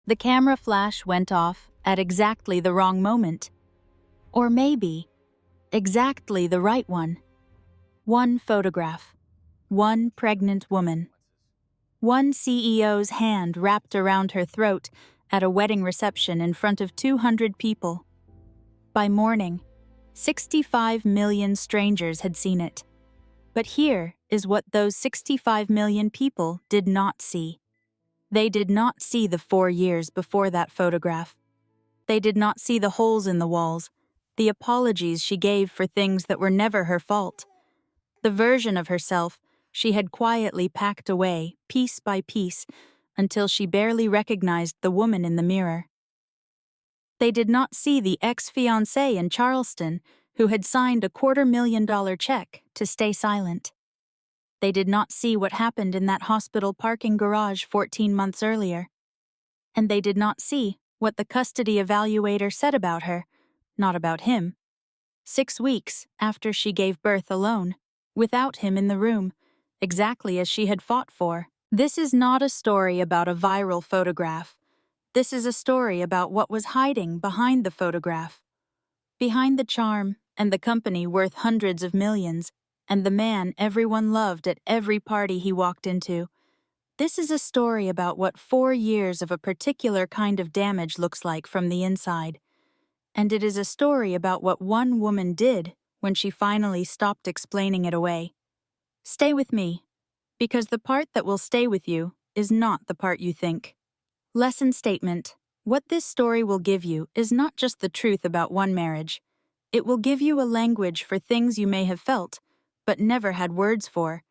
The camera flash went off at exactly the wrong moment. Or maybe exactly the right one. One photograph. One pregnant woman. One CEO's hand wrapped around her throat at a wedding reception in front of 200 people. By morning, 65 million strangers had seen it. But here is what those 65 million people did not see. They did not see the 4 years before that photograph. They did not see the holes in the walls, the apologies she gave for things that were never her fault, the version of herself she had quietly packed away, piece by piece, until she barely recognized the woman in the mirror. They did not see the ex-fiancé in Charleston who had signed a $250,000 check to stay silent. They did not see what happened in that hospital parking garage 14 months earlier. And they did not see what the custody evaluator said about her, not about him. 6 weeks after she gave birth alone, without him in the room, exactly as she had fought for. This is not a story about a viral photograph. This is a story about what was hiding behind the photograph. Behind the charm and the company worth hundreds of millions, and the man everyone loved at every party he walked into. This is a story about what 4 years of a particular kind of damage looks like from the inside. And it is a story about what one woman did when she finally stopped explaining it away. Stay with me, because the part that will stay with you is not the part you think. Lesson statement. What this story will give you is not just the truth about one marriage. It will give you a language for things you may have felt, but never had words for,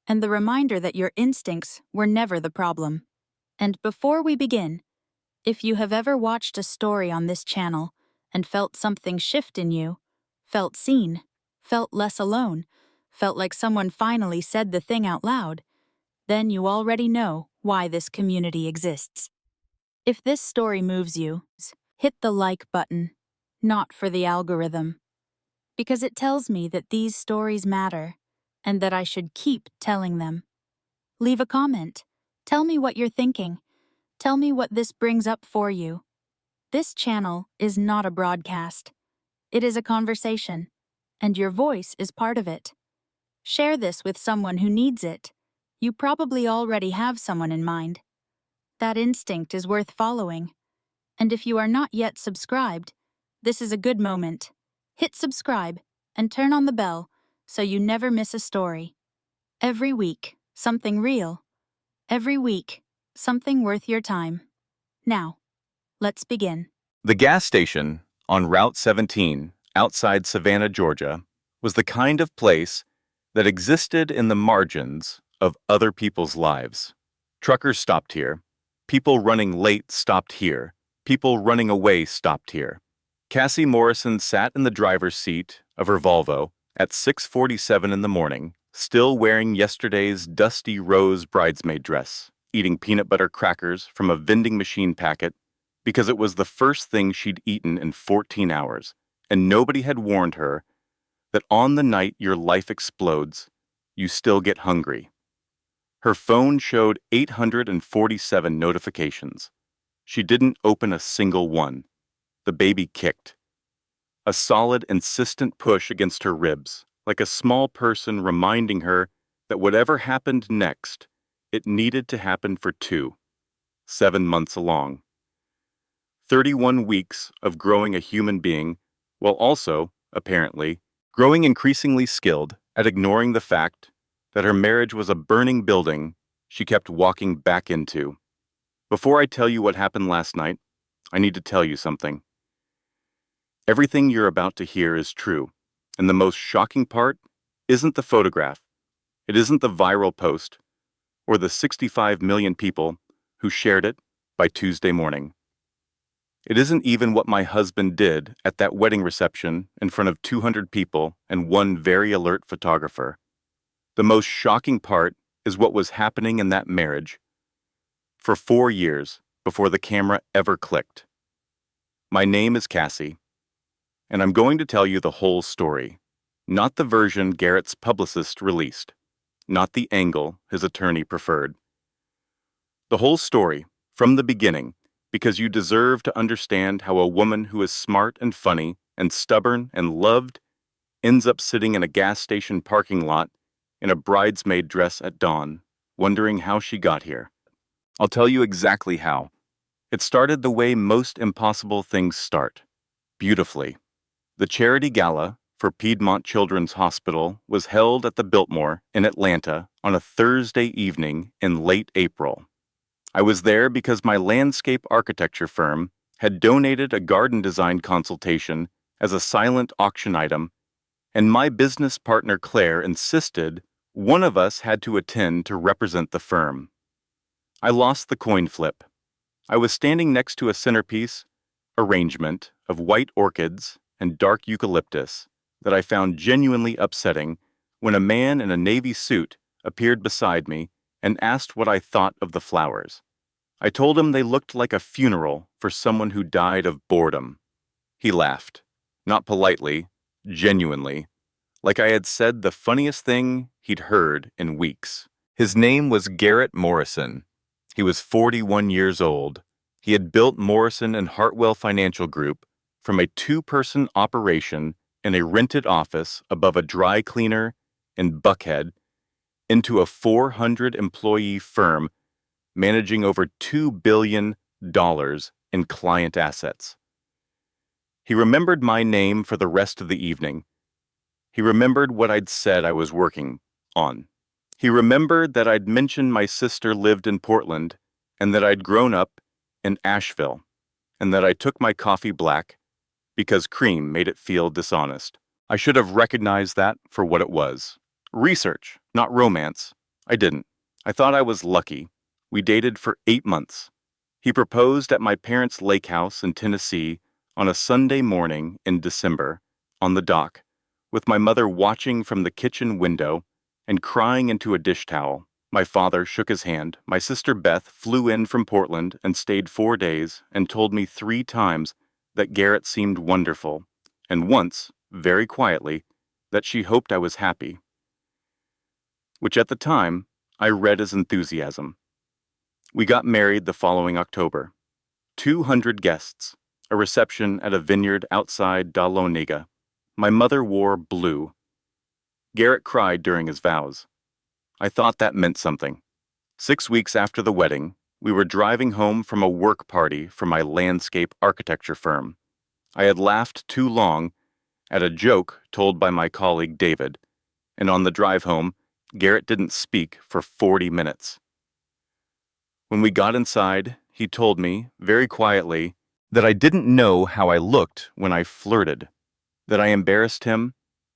and the reminder that your instincts were never the problem. And before we begin, if you have ever watched a story on this channel and felt something shift in you, felt seen, felt less alone, felt like someone finally said the thing out loud, then you already know why this community exists. If this story moves you, hit the like button, not for the algorithm, because it tells me that these stories matter and that I should keep telling them. Leave a comment. Tell me what you're thinking. Tell me what this brings up for you. This channel is not a broadcast. It is a conversation, and your voice is part of it. Share this with someone who needs it. You probably already have someone in mind. That instinct is worth following. And if you are not yet subscribed, this is a good moment. Hit subscribe and turn on the bell so you never miss a story. Every week, something real. Every week, something worth your time. Now, let's begin. The gas station on Route 17 outside Savannah, Georgia, was the kind of place that existed in the margins of other people's lives. Truckers stopped here. People running late stopped here. People running away stopped here. Cassie Morrison sat in the driver's seat of her Volvo at 6:47 in the morning, still wearing yesterday's dusty rose bridesmaid dress, eating peanut butter crackers from a vending machine packet because it was the first thing she'd eaten in 14 hours, and nobody had warned her that on the night your life explodes, you still get hungry. Her phone showed 847 notifications. She didn't open a single one. The baby kicked. A solid, insistent push against her ribs, like a small person reminding her that whatever happened next, it needed to happen for 2, 7 months along. 31 weeks of growing a human being, while also, apparently, growing increasingly skilled at ignoring the fact that her marriage was a burning building she kept walking back into. Before I tell you what happened last night, I need to tell you something. Everything you're about to hear is true, and the most shocking part isn't the photograph. It isn't the viral post, or the 65 million people who shared it by Tuesday morning. It isn't even what my husband did at that wedding reception in front of 200 people and one very alert photographer. The most shocking part is what was happening in that marriage for 4 years before the camera ever clicked. My name is Cassie, and I'm going to tell you the whole story, not the version Garrett's publicist released, not the angle his attorney preferred. The whole story, from the beginning, because you deserve to understand how a woman who is smart and funny and stubborn and loved ends up sitting in a gas station parking lot in a bridesmaid dress at dawn, wondering how she got here. I'll tell you exactly how. It started the way most impossible things start, beautifully. The charity gala for Piedmont Children's Hospital was held at the Biltmore in Atlanta on a Thursday evening in late April. I was there because my landscape architecture firm had donated a garden design consultation as a silent auction item, and my business partner Claire insisted one of us had to attend to represent the firm. I lost the coin flip. I was standing next to a centerpiece arrangement of white orchids and dark eucalyptus that I found genuinely upsetting when a man in a navy suit appeared beside me and asked what I thought of the flowers. I told him they looked like a funeral for someone who died of boredom. He laughed, not politely, genuinely, like I had said the funniest thing he'd heard in weeks. His name was Garrett Morrison. He was 41 years old. He had built Morrison and Hartwell Financial Group from a two-person operation in a rented office above a dry cleaner in Buckhead into a 400-employee firm managing over $2 billion in client assets. He remembered my name for the rest of the evening. He remembered what I'd said I was working on. He remembered that I'd mentioned my sister lived in Portland and that I'd grown up in Asheville and that I took my coffee black because cream made it feel dishonest. I should have recognized that for what it was. Research, not romance. I didn't. I thought I was lucky. We dated for 8 months. He proposed at my parents' lake house in Tennessee on a Sunday morning in December on the dock, with my mother watching from the kitchen window and crying into a dish towel. My father shook his hand. My sister Beth flew in from Portland and stayed 4 days and told me 3 times that Garrett seemed wonderful, and once, very quietly, that she hoped I was happy, which at the time I read as enthusiasm. We got married the following October. 200 guests, a reception at a vineyard outside Dahlonega. My mother wore blue. Garrett cried during his vows. I thought that meant something. 6 weeks after the wedding, we were driving home from a work party for my landscape architecture firm. I had laughed too long at a joke told by my colleague David, and on the drive home, Garrett didn't speak for 40 minutes. When we got inside, he told me, very quietly, that I didn't know how I looked when I flirted, that I embarrassed him,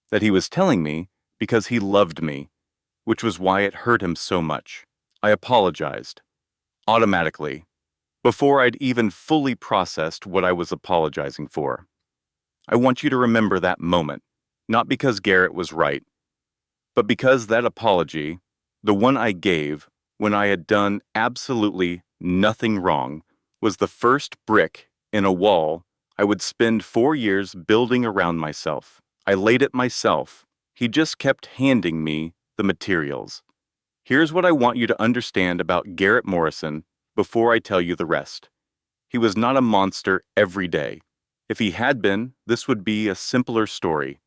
that he was telling me because he loved me, which was why it hurt him so much. I apologized, automatically, before I'd even fully processed what I was apologizing for. I want you to remember that moment, not because Garrett was right, but because that apology, the one I gave when I had done absolutely nothing wrong, was the first brick in a wall I would spend 4 years building around myself. I laid it myself. He just kept handing me the materials. Here's what I want you to understand about Garrett Morrison before I tell you the rest. He was not a monster every day. If he had been, this would be a simpler story.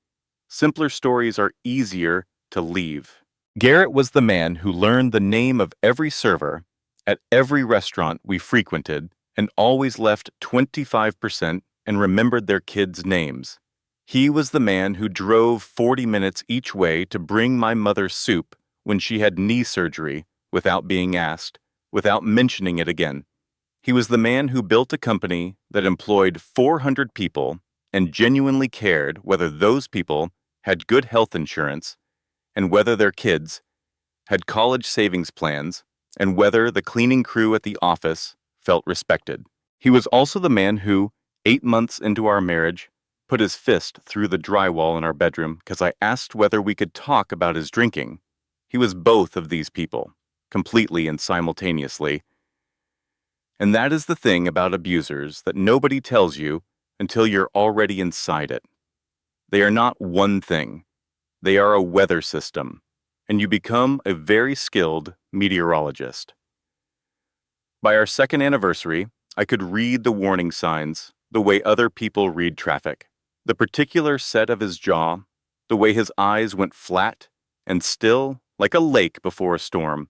Simpler stories are easier to leave. Garrett was the man who learned the name of every server at every restaurant we frequented and always left 25% and remembered their kids' names. He was the man who drove 40 minutes each way to bring my mother soup when she had knee surgery without being asked, without mentioning it again. He was the man who built a company that employed 400 people and genuinely cared whether those people had good health insurance and whether their kids had college savings plans and whether the cleaning crew at the office felt respected. He was also the man who, 8 months into our marriage, put his fist through the drywall in our bedroom because I asked whether we could talk about his drinking. He was both of these people, completely and simultaneously. And that is the thing about abusers that nobody tells you until you're already inside it. They are not one thing. They are a weather system, and you become a very skilled meteorologist. By our second anniversary, I could read the warning signs the way other people read traffic. The particular set of his jaw, the way his eyes went flat and still like a lake before a storm,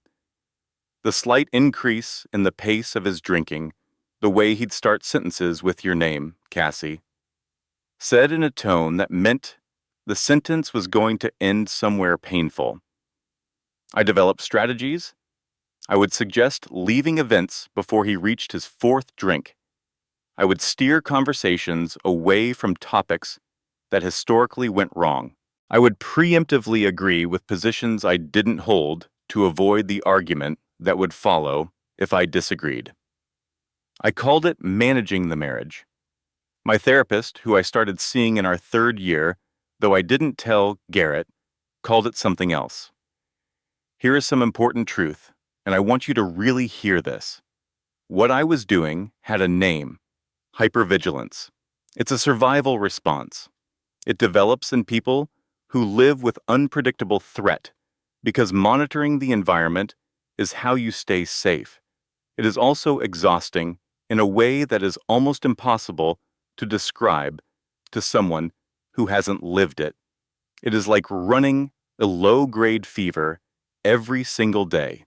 the slight increase in the pace of his drinking, the way he'd start sentences with your name, Cassie, said in a tone that meant the sentence was going to end somewhere painful. I developed strategies. I would suggest leaving events before he reached his fourth drink. I would steer conversations away from topics that historically went wrong. I would preemptively agree with positions I didn't hold to avoid the argument that would follow if I disagreed. I called it managing the marriage. My therapist, who I started seeing in our third year, though I didn't tell Garrett, called it something else. Here is some important truth, and I want you to really hear this. What I was doing had a name: hypervigilance. It's a survival response. It develops in people who live with unpredictable threat because monitoring the environment is how you stay safe. It is also exhausting in a way that is almost impossible to describe to someone who hasn't lived it. It is like running a low-grade fever every single day.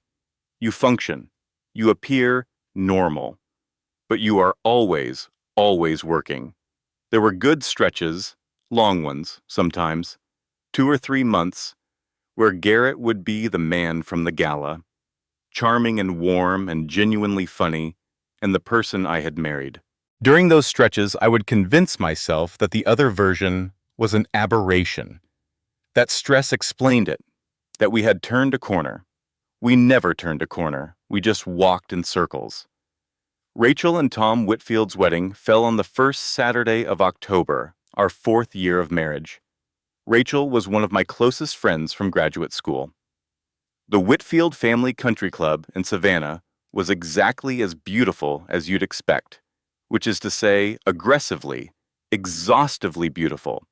You function, you appear normal, but you are always working. There were good stretches, long ones sometimes, 2 or 3 months, where Garrett would be the man from the gala, charming and warm and genuinely funny, and the person I had married. During those stretches, I would convince myself that the other version was an aberration, that stress explained it, that we had turned a corner. We never turned a corner, we just walked in circles. Rachel and Tom Whitfield's wedding fell on the first Saturday of October, our 4th year of marriage. Rachel was one of my closest friends from graduate school. The Whitfield Family Country Club in Savannah was exactly as beautiful as you'd expect, which is to say, aggressively, exhaustively beautiful.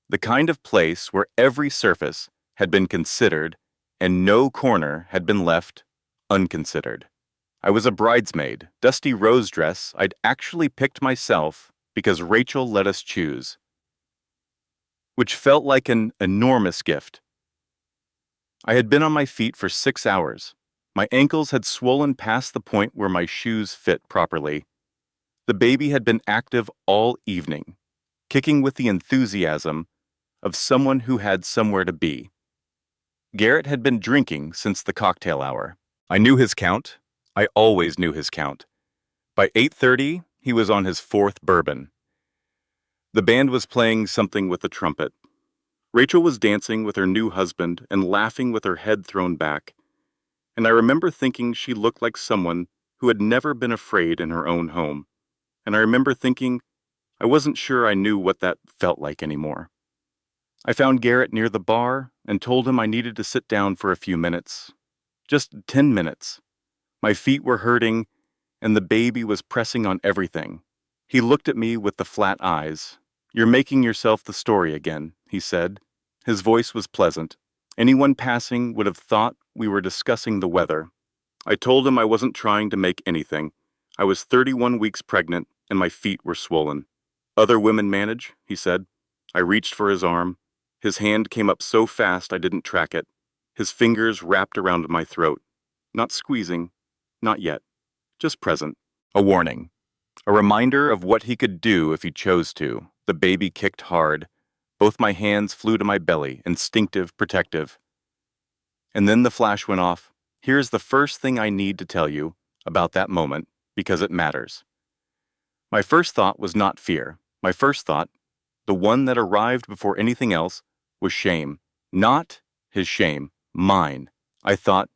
The kind of place where every surface had been considered and no corner had been left unconsidered. I was a bridesmaid, dusty rose dress I'd actually picked myself because Rachel let us choose, which felt like an enormous gift. I had been on my feet for 6 hours. My ankles had swollen past the point where my shoes fit properly. The baby had been active all evening, kicking with the enthusiasm of someone who had somewhere to be. Garrett had been drinking since the cocktail hour. I knew his count. I always knew his count. By 8:30, he was on his 4th bourbon. The band was playing something with a trumpet. Rachel was dancing with her new husband and laughing with her head thrown back. And I remember thinking she looked like someone who had never been afraid in her own home. And I remember thinking I wasn't sure I knew what that felt like anymore. I found Garrett near the bar and told him I needed to sit down for a few minutes. Just 10 minutes. My feet were hurting, and the baby was pressing on everything. He looked at me with the flat eyes. "You're making yourself the story again," he said. His voice was pleasant. Anyone passing would have thought we were discussing the weather. I told him I wasn't trying to make anything. I was 31 weeks pregnant, and my feet were swollen. "Other women manage," he said. I reached for his arm. His hand came up so fast I didn't track it. His fingers wrapped around my throat. Not squeezing. Not yet. Just present. A warning. A reminder of what he could do if he chose to. The baby kicked hard. Both my hands flew to my belly, instinctive, protective. And then the flash went off. Here's the first thing I need to tell you about that moment, because it matters. My first thought was not fear. My first thought, the one that arrived before anything else, was shame. Not his shame, mine. I thought,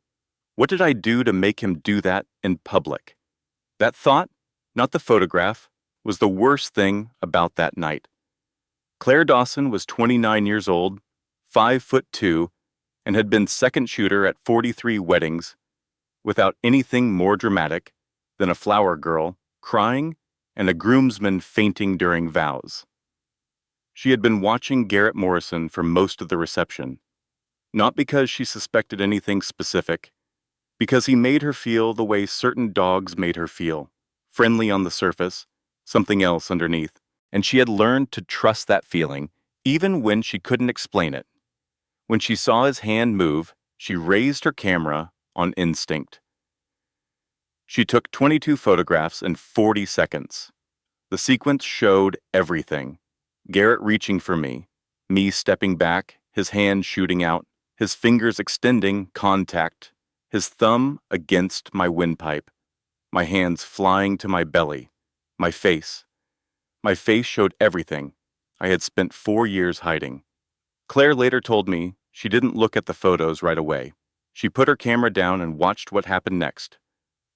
what did I do to make him do that in public? That thought, not the photograph, was the worst thing about that night. Claire Dawson was 29 years old, 5'2", and had been second shooter at 43 weddings, without anything more dramatic than a flower girl crying and a groomsman fainting during vows. She had been watching Garrett Morrison for most of the reception, not because she suspected anything specific, because he made her feel the way certain dogs made her feel, friendly on the surface, something else underneath. And she had learned to trust that feeling, even when she couldn't explain it. When she saw his hand move, she raised her camera on instinct. She took 22 photographs in 40 seconds. The sequence showed everything. Garrett reaching for me stepping back, his hand shooting out, his fingers extending, contact, his thumb against my windpipe, my hands flying to my belly, my face. My face showed everything I had spent 4 years hiding. Claire later told me she didn't look at the photos right away. She put her camera down and watched what happened next,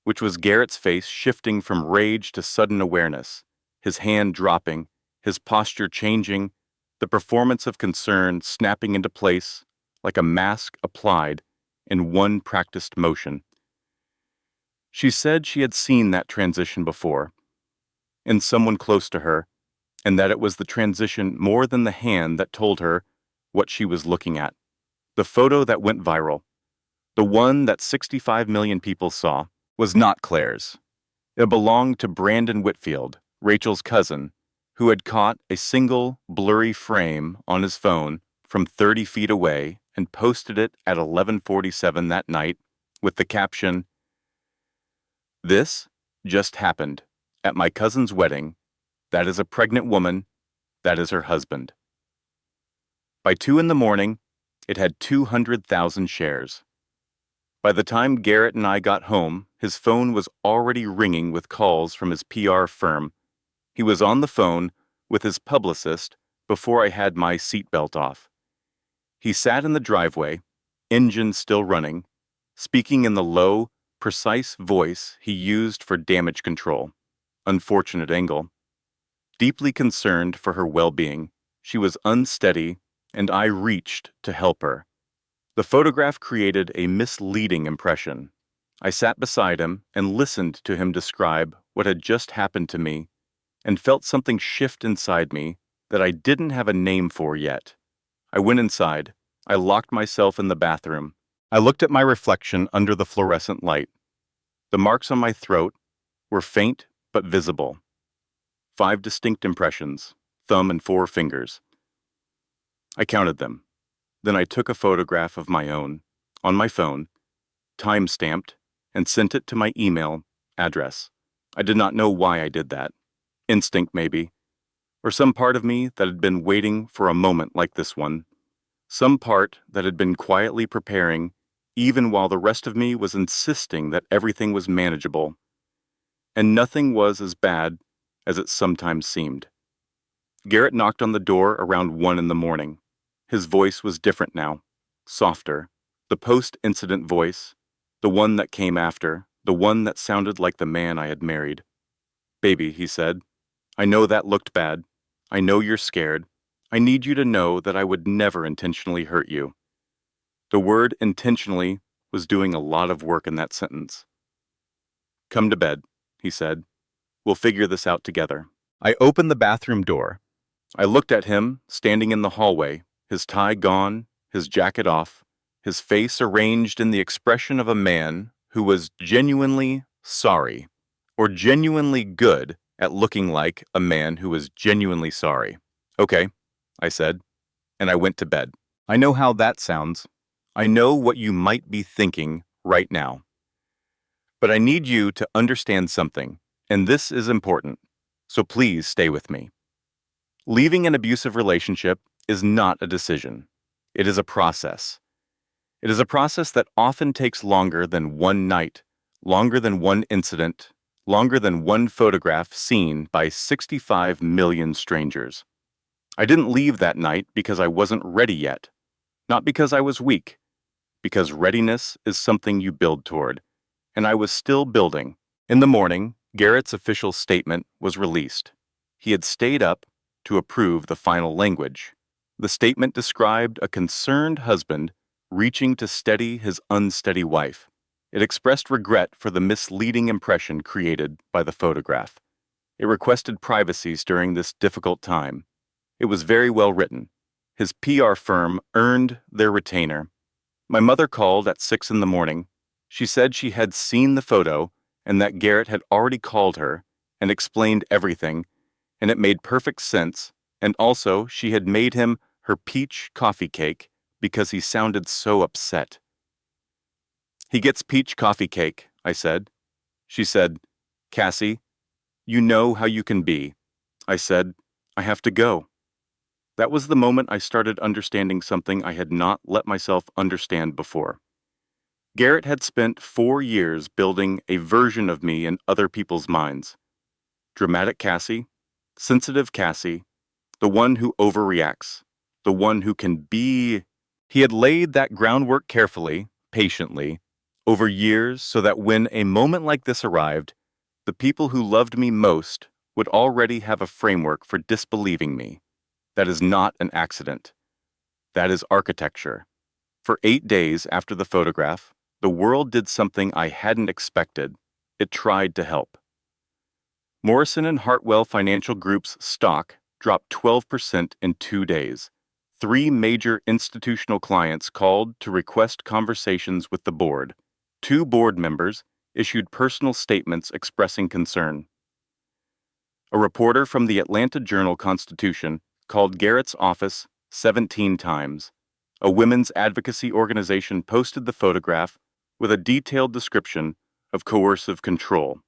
which was Garrett's face shifting from rage to sudden awareness, his hand dropping, his posture changing, the performance of concern snapping into place like a mask applied in one practiced motion. She said she had seen that transition before, in someone close to her, and that it was the transition more than the hand that told her what she was looking at. The photo that went viral, the one that 65 million people saw, was not Claire's. It belonged to Brandon Whitfield, Rachel's cousin, who had caught a single blurry frame on his phone from 30 feet away and posted it at 11:47 that night with the caption, "This just happened at my cousin's wedding. That is a pregnant woman. That is her husband." By 2 in the morning, it had 200,000 shares. By the time Garrett and I got home, his phone was already ringing with calls from his PR firm. He was on the phone with his publicist before I had my seatbelt off. He sat in the driveway, engine still running, speaking in the low, precise voice he used for damage control. Unfortunate angle. Deeply concerned for her well-being, she was unsteady, and I reached to help her. The photograph created a misleading impression. I sat beside him and listened to him describe what had just happened to me, and felt something shift inside me that I didn't have a name for yet. I went inside. I locked myself in the bathroom. I looked at my reflection under the fluorescent light. The marks on my throat were faint but visible. 5 distinct impressions, thumb and 4 fingers. I counted them. Then I took a photograph of my own, on my phone, time-stamped, and sent it to my email address. I did not know why I did that. Instinct, maybe. Or some part of me that had been waiting for a moment like this one. Some part that had been quietly preparing, even while the rest of me was insisting that everything was manageable. And nothing was as bad as it sometimes seemed. Garrett knocked on the door around 1 in the morning. His voice was different now, softer. The post-incident voice, the one that came after, the one that sounded like the man I had married. "Baby," he said, "I know that looked bad. I know you're scared. I need you to know that I would never intentionally hurt you." The word intentionally was doing a lot of work in that sentence. "Come to bed," he said. "We'll figure this out together." I opened the bathroom door. I looked at him, standing in the hallway, his tie gone, his jacket off, his face arranged in the expression of a man who was genuinely sorry, or genuinely good at looking like a man who was genuinely sorry. "Okay," I said, and I went to bed. I know how that sounds. I know what you might be thinking right now. But I need you to understand something, and this is important, so please stay with me. Leaving an abusive relationship is not a decision. It is a process. It is a process that often takes longer than one night, longer than one incident, longer than one photograph seen by 65 million strangers. I didn't leave that night because I wasn't ready yet. Not because I was weak. Because readiness is something you build toward. And I was still building. In the morning, Garrett's official statement was released. He had stayed up to approve the final language. The statement described a concerned husband reaching to steady his unsteady wife. It expressed regret for the misleading impression created by the photograph. It requested privacy during this difficult time. It was very well written. His PR firm earned their retainer. My mother called at 6 in the morning. She said she had seen the photo and that Garrett had already called her and explained everything, and it made perfect sense, and also she had made him her peach coffee cake because he sounded so upset. "He gets peach coffee cake," I said. She said, "Cassie, you know how you can be." I said, "I have to go." That was the moment I started understanding something I had not let myself understand before. Garrett had spent 4 years building a version of me in other people's minds. Dramatic Cassie, sensitive Cassie, the one who overreacts, the one who can be. He had laid that groundwork carefully, patiently, over years so that when a moment like this arrived, the people who loved me most would already have a framework for disbelieving me. That is not an accident. That is architecture. For 8 days after the photograph, the world did something I hadn't expected. It tried to help. Morrison and Hartwell Financial Group's stock dropped 12% in 2 days. 3 major institutional clients called to request conversations with the board. 2 board members issued personal statements expressing concern. A reporter from the Atlanta Journal-Constitution called Garrett's office 17 times. A women's advocacy organization posted the photograph with a detailed description of coercive control.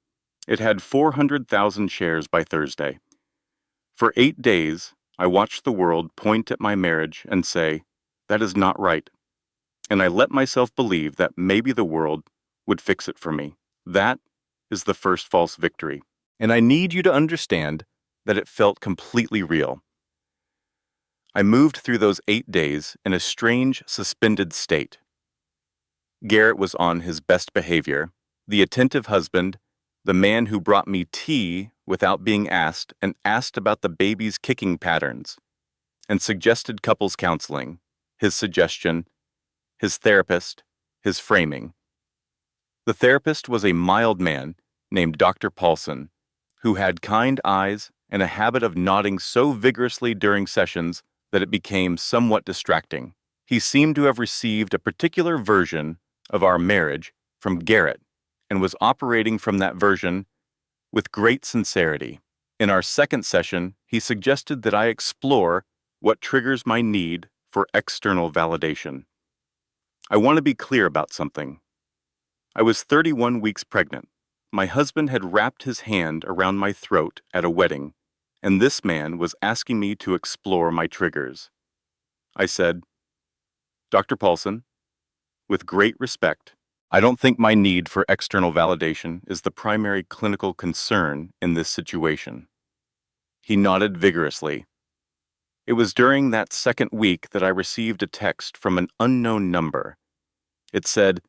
It had 400,000 shares by Thursday. For 8 days, I watched the world point at my marriage and say, "That is not right." And I let myself believe that maybe the world would fix it for me. That is the first false victory. And I need you to understand that it felt completely real. I moved through those 8 days in a strange, suspended state. Garrett was on his best behavior, the attentive husband, the man who brought me tea without being asked and asked about the baby's kicking patterns, and suggested couples counseling, his suggestion, his therapist, his framing. The therapist was a mild man named Dr. Paulson, who had kind eyes and a habit of nodding so vigorously during sessions that it became somewhat distracting. He seemed to have received a particular version of our marriage from Garrett and was operating from that version with great sincerity. In our second session, he suggested that I explore what triggers my need for external validation. I want to be clear about something. I was 31 weeks pregnant. My husband had wrapped his hand around my throat at a wedding, and this man was asking me to explore my triggers. I said, "Dr. Paulson, with great respect, I don't think my need for external validation is the primary clinical concern in this situation." He nodded vigorously. It was during that second week that I received a text from an unknown number. It said,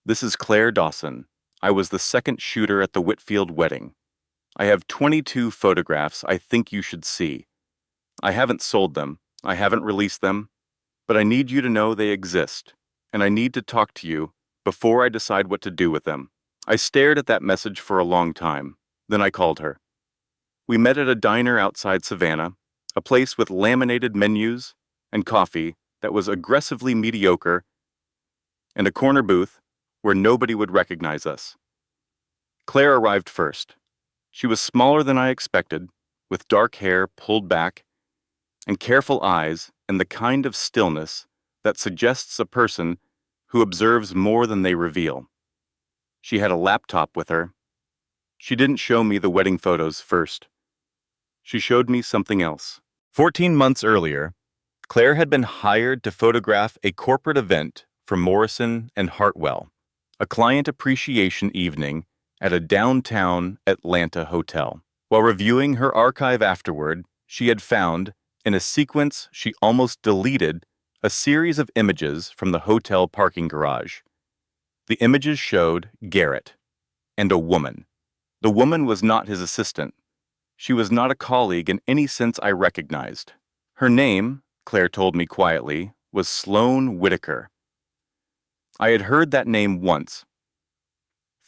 "This is Claire Dawson. I was the second shooter at the Whitfield wedding. I have 22 photographs I think you should see. I haven't sold them, I haven't released them, but I need you to know they exist, and I need to talk to you before I decide what to do with them." I stared at that message for a long time. Then I called her. We met at a diner outside Savannah, a place with laminated menus and coffee that was aggressively mediocre, and a corner booth where nobody would recognize us. Claire arrived first. She was smaller than I expected, with dark hair pulled back and careful eyes and the kind of stillness that suggests a person who observes more than they reveal. She had a laptop with her. She didn't show me the wedding photos first. She showed me something else. 14 months earlier, Claire had been hired to photograph a corporate event for Morrison and Hartwell, a client appreciation evening at a downtown Atlanta hotel. While reviewing her archive afterward, she had found, in a sequence she almost deleted, a series of images from the hotel parking garage. The images showed Garrett and a woman. The woman was not his assistant. She was not a colleague in any sense I recognized. Her name, Claire told me quietly, was Sloane Whitaker. I had heard that name once.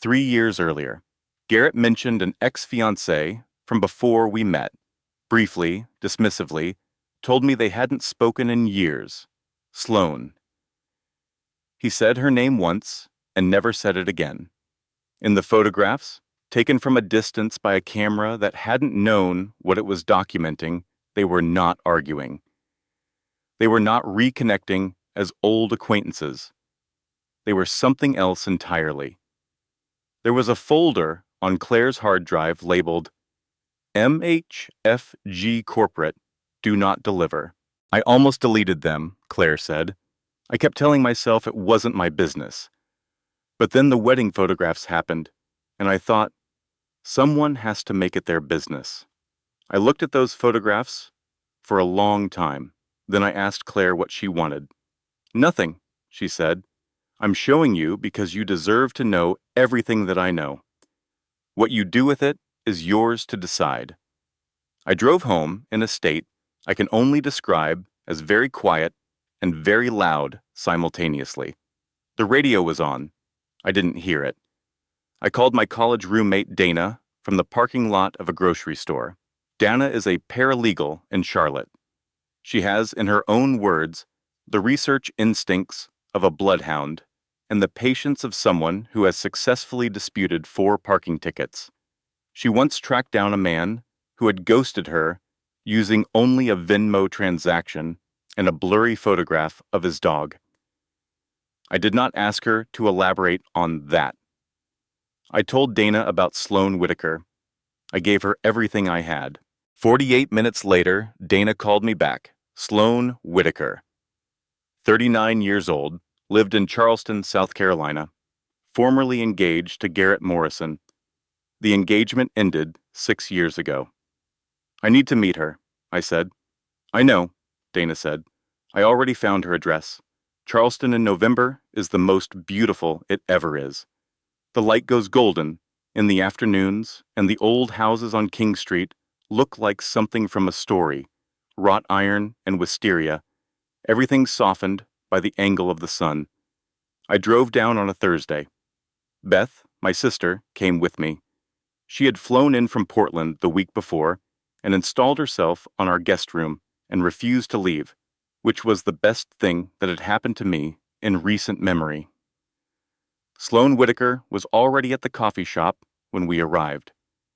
3 years earlier, Garrett mentioned an ex-fiancée from before we met. Briefly, dismissively, told me they hadn't spoken in years. Sloane. He said her name once and never said it again. In the photographs, taken from a distance by a camera that hadn't known what it was documenting, they were not arguing. They were not reconnecting as old acquaintances. They were something else entirely. There was a folder on Claire's hard drive labeled MHFG Corporate, Do Not Deliver. I almost deleted them, Claire said. I kept telling myself it wasn't my business. But then the wedding photographs happened, and I thought, someone has to make it their business. I looked at those photographs for a long time. Then I asked Claire what she wanted. Nothing, she said. I'm showing you because you deserve to know everything that I know. What you do with it is yours to decide. I drove home in a state I can only describe as very quiet and very loud simultaneously. The radio was on. I didn't hear it. I called my college roommate Dana from the parking lot of a grocery store. Dana is a paralegal in Charlotte. She has, in her own words, the research instincts of a bloodhound and the patience of someone who has successfully disputed 4 parking tickets. She once tracked down a man who had ghosted her using only a Venmo transaction and a blurry photograph of his dog. I did not ask her to elaborate on that. I told Dana about Sloane Whitaker. I gave her everything I had. 48 minutes later, Dana called me back. Sloane Whitaker, 39 years old, lived in Charleston, South Carolina, formerly engaged to Garrett Morrison. The engagement ended 6 years ago. I need to meet her, I said. I know, Dana said. I already found her address. Charleston in November is the most beautiful it ever is. The light goes golden in the afternoons, and the old houses on King Street look like something from a story, wrought iron and wisteria, everything softened by the angle of the sun. I drove down on a Thursday. Beth, my sister, came with me. She had flown in from Portland the week before and installed herself on our guest room and refused to leave, which was the best thing that had happened to me in recent memory. Sloane Whitaker was already at the coffee shop when we arrived.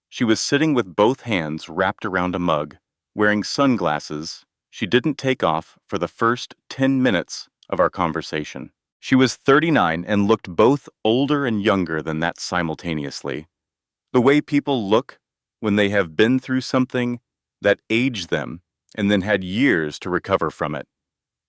She was sitting with both hands wrapped around a mug, wearing sunglasses she didn't take off for the first 10 minutes of our conversation. She was 39 and looked both older and younger than that simultaneously. The way people look when they have been through something that aged them and then had years to recover from it.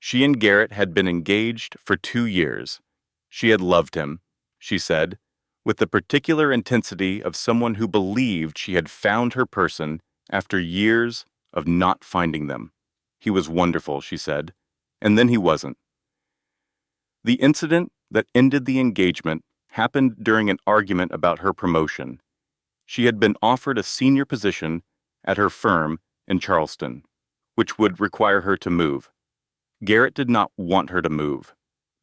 She and Garrett had been engaged for 2 years. She had loved him, she said, with the particular intensity of someone who believed she had found her person after years of not finding them. He was wonderful, she said, and then he wasn't. The incident that ended the engagement happened during an argument about her promotion. She had been offered a senior position at her firm in Charleston, which would require her to move. Garrett did not want her to move.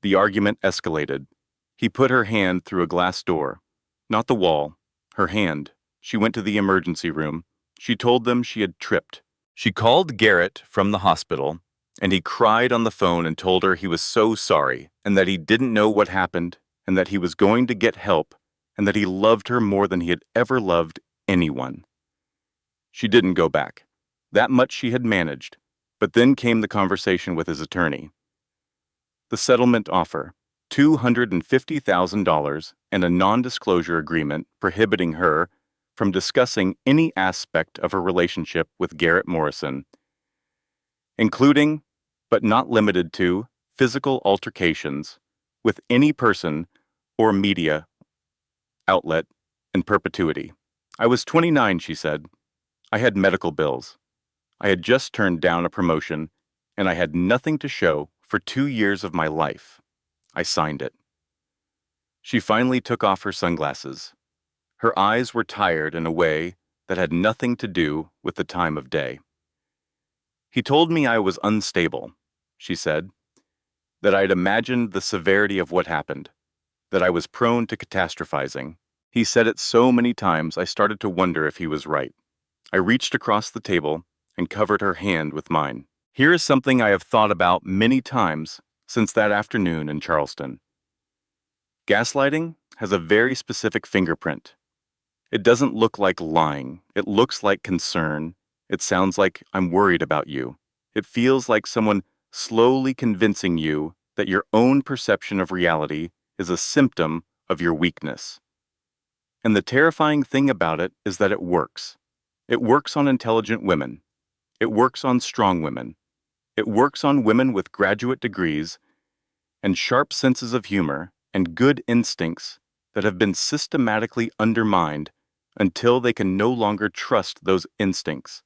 The argument escalated. He put her hand through a glass door. Not the wall, her hand. She went to the emergency room. She told them she had tripped. She called Garrett from the hospital, and he cried on the phone and told her he was so sorry, and that he didn't know what happened, and that he was going to get help, and that he loved her more than he had ever loved anyone. She didn't go back. That much she had managed, but then came the conversation with his attorney. The settlement offer, $250,000 and a non-disclosure agreement prohibiting her from discussing any aspect of her relationship with Garrett Morrison, including, but not limited to, physical altercations with any person or media outlet in perpetuity. I was 29, she said. I had medical bills. I had just turned down a promotion, and I had nothing to show for 2 years of my life. I signed it. She finally took off her sunglasses. Her eyes were tired in a way that had nothing to do with the time of day. He told me I was unstable, she said, that I'd imagined the severity of what happened, that I was prone to catastrophizing. He said it so many times I started to wonder if he was right. I reached across the table and covered her hand with mine. Here is something I have thought about many times since that afternoon in Charleston. Gaslighting has a very specific fingerprint. It doesn't look like lying. It looks like concern. It sounds like I'm worried about you. It feels like someone slowly convincing you that your own perception of reality is a symptom of your weakness. And the terrifying thing about it is that it works. It works on intelligent women. It works on strong women. It works on women with graduate degrees and sharp senses of humor and good instincts that have been systematically undermined until they can no longer trust those instincts.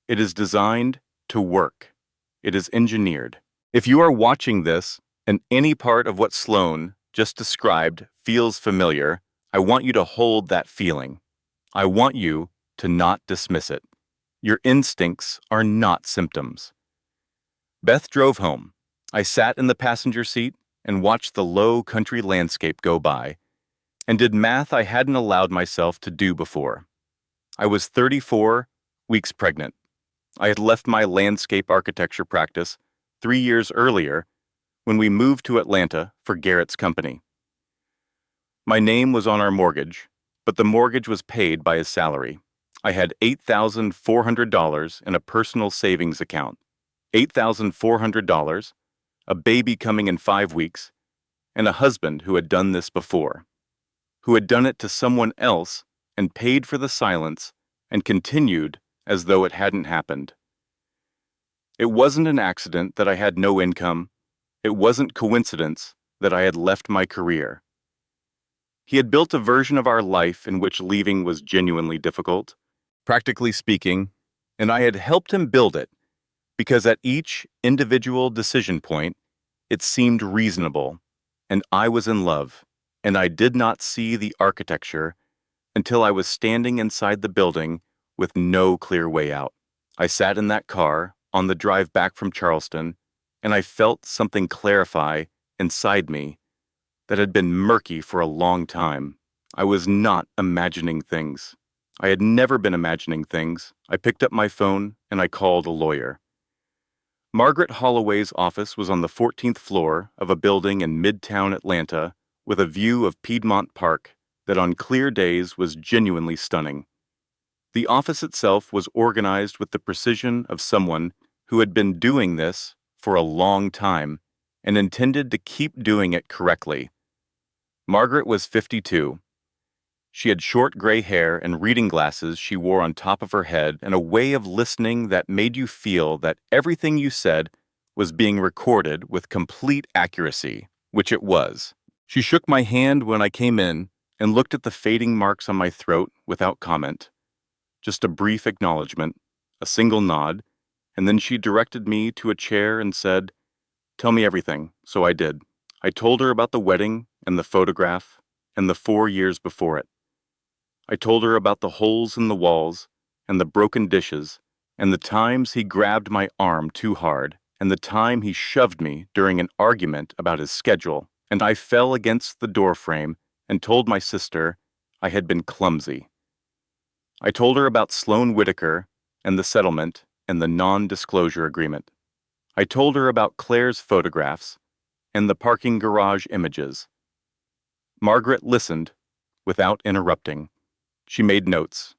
It is designed to work. It is engineered. If you are watching this and any part of what Sloan just described feels familiar, I want you to hold that feeling. I want you to not dismiss it. Your instincts are not symptoms. Beth drove home. I sat in the passenger seat and watched the low country landscape go by, and did math I hadn't allowed myself to do before. I was 34 weeks pregnant. I had left my landscape architecture practice 3 years earlier when we moved to Atlanta for Garrett's company. My name was on our mortgage, but the mortgage was paid by his salary. I had $8,400 in a personal savings account. $8,400, a baby coming in 5 weeks, and a husband who had done this before, who had done it to someone else and paid for the silence and continued as though it hadn't happened. It wasn't an accident that I had no income. It wasn't coincidence that I had left my career. He had built a version of our life in which leaving was genuinely difficult, practically speaking, and I had helped him build it because at each individual decision point, it seemed reasonable, and I was in love, and I did not see the architecture until I was standing inside the building with no clear way out. I sat in that car on the drive back from Charleston, and I felt something clarify inside me that had been murky for a long time. I was not imagining things. I had never been imagining things. I picked up my phone and I called a lawyer. Margaret Holloway's office was on the 14th floor of a building in Midtown Atlanta with a view of Piedmont Park that on clear days was genuinely stunning. The office itself was organized with the precision of someone who had been doing this for a long time and intended to keep doing it correctly. Margaret was 52. She had short gray hair and reading glasses she wore on top of her head and a way of listening that made you feel that everything you said was being recorded with complete accuracy, which it was. She shook my hand when I came in and looked at the fading marks on my throat without comment. Just a brief acknowledgement, a single nod, and then she directed me to a chair and said, "Tell me everything." So I did. I told her about the wedding and the photograph and the 4 years before it. I told her about the holes in the walls and the broken dishes and the times he grabbed my arm too hard and the time he shoved me during an argument about his schedule, and I fell against the doorframe and told my sister I had been clumsy. I told her about Sloan Whitaker and the settlement and the non-disclosure agreement. I told her about Claire's photographs and the parking garage images. Margaret listened without interrupting. She made notes.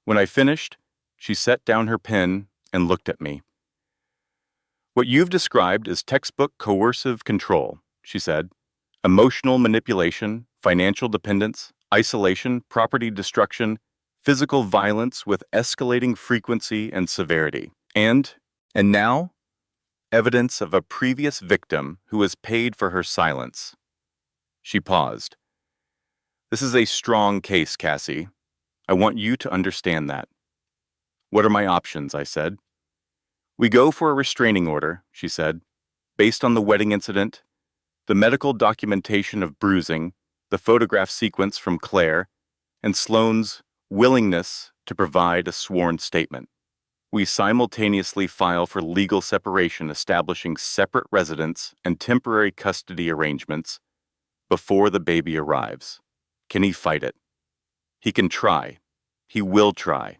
When I finished, she set down her pen and looked at me. "What you've described is textbook coercive control," she said. "Emotional manipulation, financial dependence, isolation, property destruction, physical violence with escalating frequency and severity. And now, evidence of a previous victim who has paid for her silence." She paused. "This is a strong case, Cassie. I want you to understand that." "What are my options?" I said. "We go for a restraining order," she said, "based on the wedding incident, the medical documentation of bruising, the photograph sequence from Claire, and Sloane's willingness to provide a sworn statement. We simultaneously file for legal separation establishing separate residence and temporary custody arrangements before the baby arrives. Can he fight it? He can try. He will try.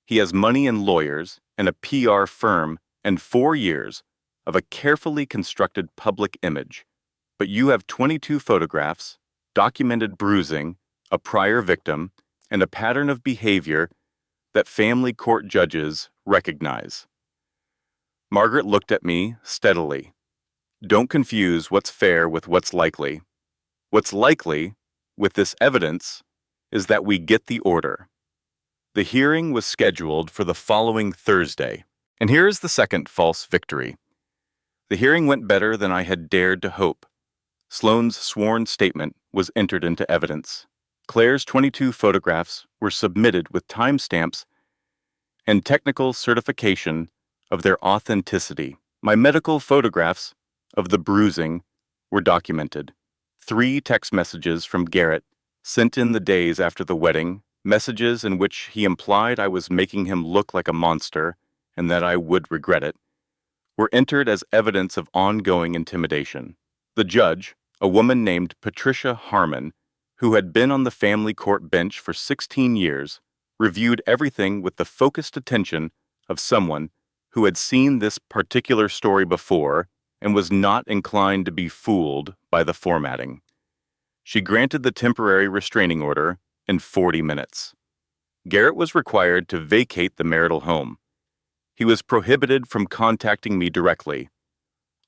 He has money and lawyers and a PR firm and 4 years of a carefully constructed public image. But you have 22 photographs, documented bruising, a prior victim, and a pattern of behavior that family court judges recognize. Margaret looked at me steadily. Don't confuse what's fair with what's likely. What's likely, with this evidence, is that we get the order. The hearing was scheduled for the following Thursday. And here is the second false victory. The hearing went better than I had dared to hope. Sloane's sworn statement was entered into evidence. Claire's 22 photographs were submitted with timestamps and technical certification of their authenticity. My medical photographs of the bruising were documented. 3 text messages from Garrett, sent in the days after the wedding, messages in which he implied I was making him look like a monster and that I would regret it, were entered as evidence of ongoing intimidation. The judge, a woman named Patricia Harmon, who had been on the family court bench for 16 years, reviewed everything with the focused attention of someone who had seen this particular story before and was not inclined to be fooled by the formatting. She granted the temporary restraining order in 40 minutes. Garrett was required to vacate the marital home. He was prohibited from contacting me directly.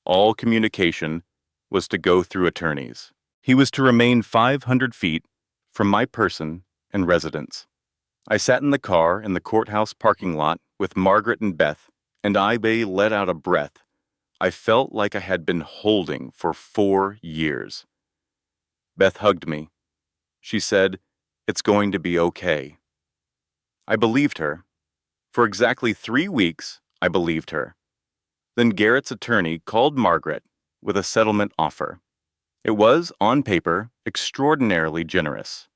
All communication was to go through attorneys. He was to remain 500 feet from my person and residence. I sat in the car in the courthouse parking lot with Margaret and Beth, and I let out a breath I felt like I had been holding for 4 years. Beth hugged me. She said, "It's going to be okay." I believed her. For exactly 3 weeks, I believed her. Then Garrett's attorney called Margaret with a settlement offer. It was, on paper, extraordinarily generous.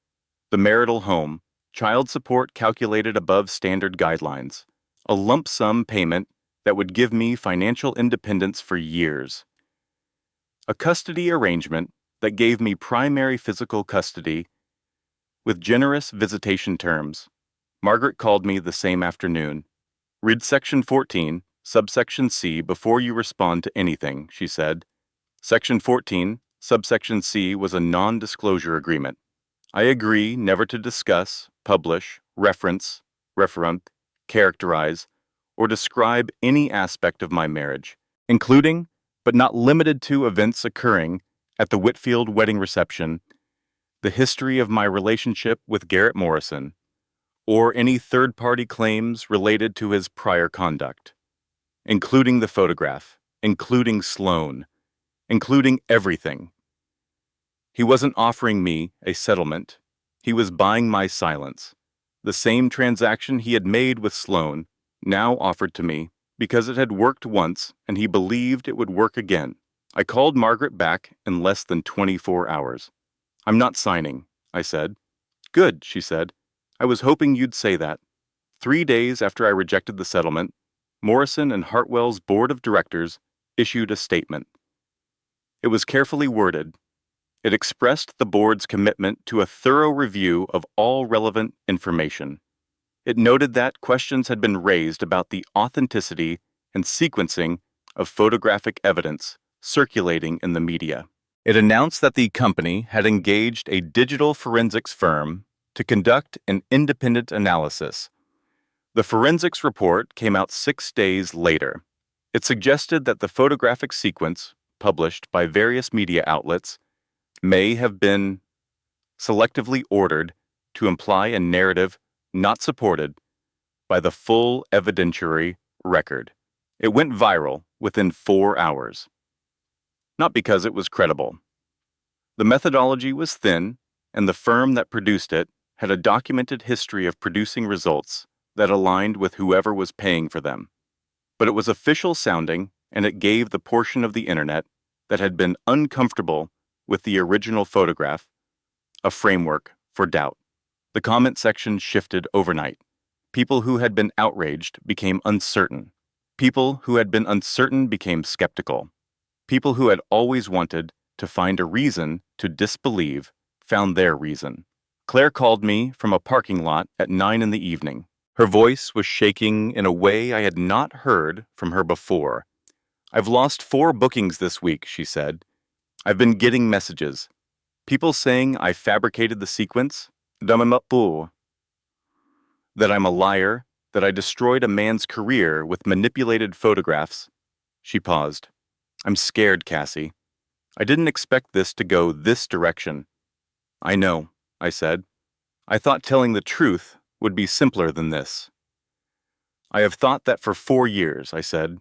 The marital home, child support calculated above standard guidelines, a lump sum payment that would give me financial independence for years. A custody arrangement that gave me primary physical custody with generous visitation terms. Margaret called me the same afternoon. "Read Section 14, subsection C before you respond to anything," she said. Section 14, subsection C was a non-disclosure agreement. I agree never to discuss, publish, reference, referent, characterize, or describe any aspect of my marriage, including, but not limited to, events occurring at the Whitfield wedding reception, the history of my relationship with Garrett Morrison, or any third-party claims related to his prior conduct, including the photograph, including Sloane, including everything. He wasn't offering me a settlement. He was buying my silence. The same transaction he had made with Sloane, now offered to me, because it had worked once and he believed it would work again. I called Margaret back in less than 24 hours. "I'm not signing," I said. "Good," she said. "I was hoping you'd say that." 3 days after I rejected the settlement, Morrison and Hartwell's board of directors issued a statement. It was carefully worded. It expressed the board's commitment to a thorough review of all relevant information. It noted that questions had been raised about the authenticity and sequencing of photographic evidence circulating in the media. It announced that the company had engaged a digital forensics firm to conduct an independent analysis. The forensics report came out 6 days later. It suggested that the photographic sequence, published by various media outlets, may have been selectively ordered to imply a narrative not supported by the full evidentiary record. It went viral within 4 hours. Not because it was credible. The methodology was thin, and the firm that produced it had a documented history of producing results that aligned with whoever was paying for them. But it was official sounding, and it gave the portion of the internet that had been uncomfortable with the original photograph a framework for doubt. The comment section shifted overnight. People who had been outraged became uncertain. People who had been uncertain became skeptical. People who had always wanted to find a reason to disbelieve found their reason. Claire called me from a parking lot at 9 in the evening. Her voice was shaking in a way I had not heard from her before. "I've lost 4 bookings this week," she said. "I've been getting messages. People saying I fabricated the sequence, that I'm a liar, that I destroyed a man's career with manipulated photographs. She paused. I'm scared, Cassie. I didn't expect this to go this direction. I know, I said. I thought telling the truth would be simpler than this. I have thought that for 4 years, I said.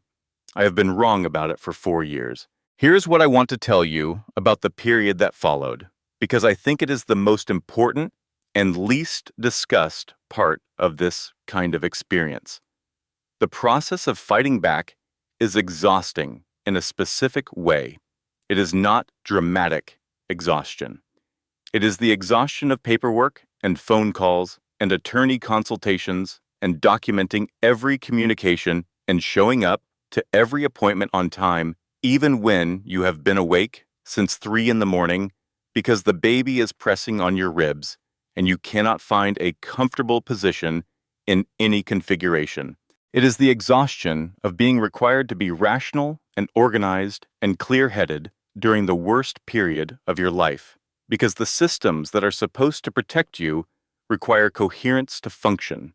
I have been wrong about it for 4 years. Here's what I want to tell you about the period that followed, because I think it is the most important and least discussed part of this kind of experience. The process of fighting back is exhausting in a specific way. It is not dramatic exhaustion. It is the exhaustion of paperwork and phone calls and attorney consultations and documenting every communication and showing up to every appointment on time, even when you have been awake since 3 in the morning because the baby is pressing on your ribs and you cannot find a comfortable position in any configuration. It is the exhaustion of being required to be rational and organized and clear-headed during the worst period of your life, because the systems that are supposed to protect you require coherence to function.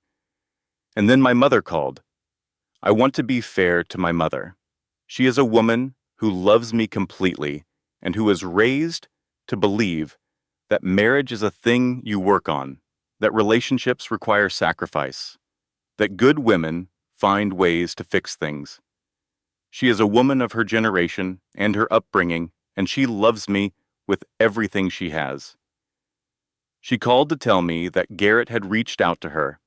And then my mother called. I want to be fair to my mother. She is a woman who loves me completely and who is raised to believe that marriage is a thing you work on, that relationships require sacrifice, that good women find ways to fix things. She is a woman of her generation and her upbringing, and she loves me with everything she has. She called to tell me that Garrett had reached out to her,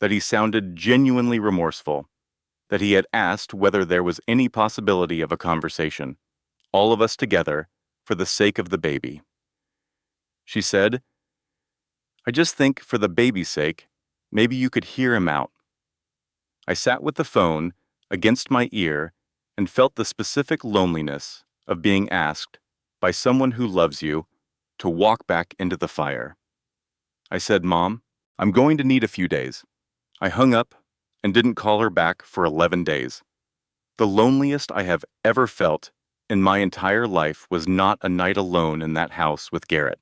that he sounded genuinely remorseful, that he had asked whether there was any possibility of a conversation, all of us together, for the sake of the baby. She said, I just think for the baby's sake, maybe you could hear him out. I sat with the phone against my ear and felt the specific loneliness of being asked by someone who loves you to walk back into the fire. I said, Mom, I'm going to need a few days. I hung up and didn't call her back for 11 days. The loneliest I have ever felt in my entire life was not a night alone in that house with Garrett.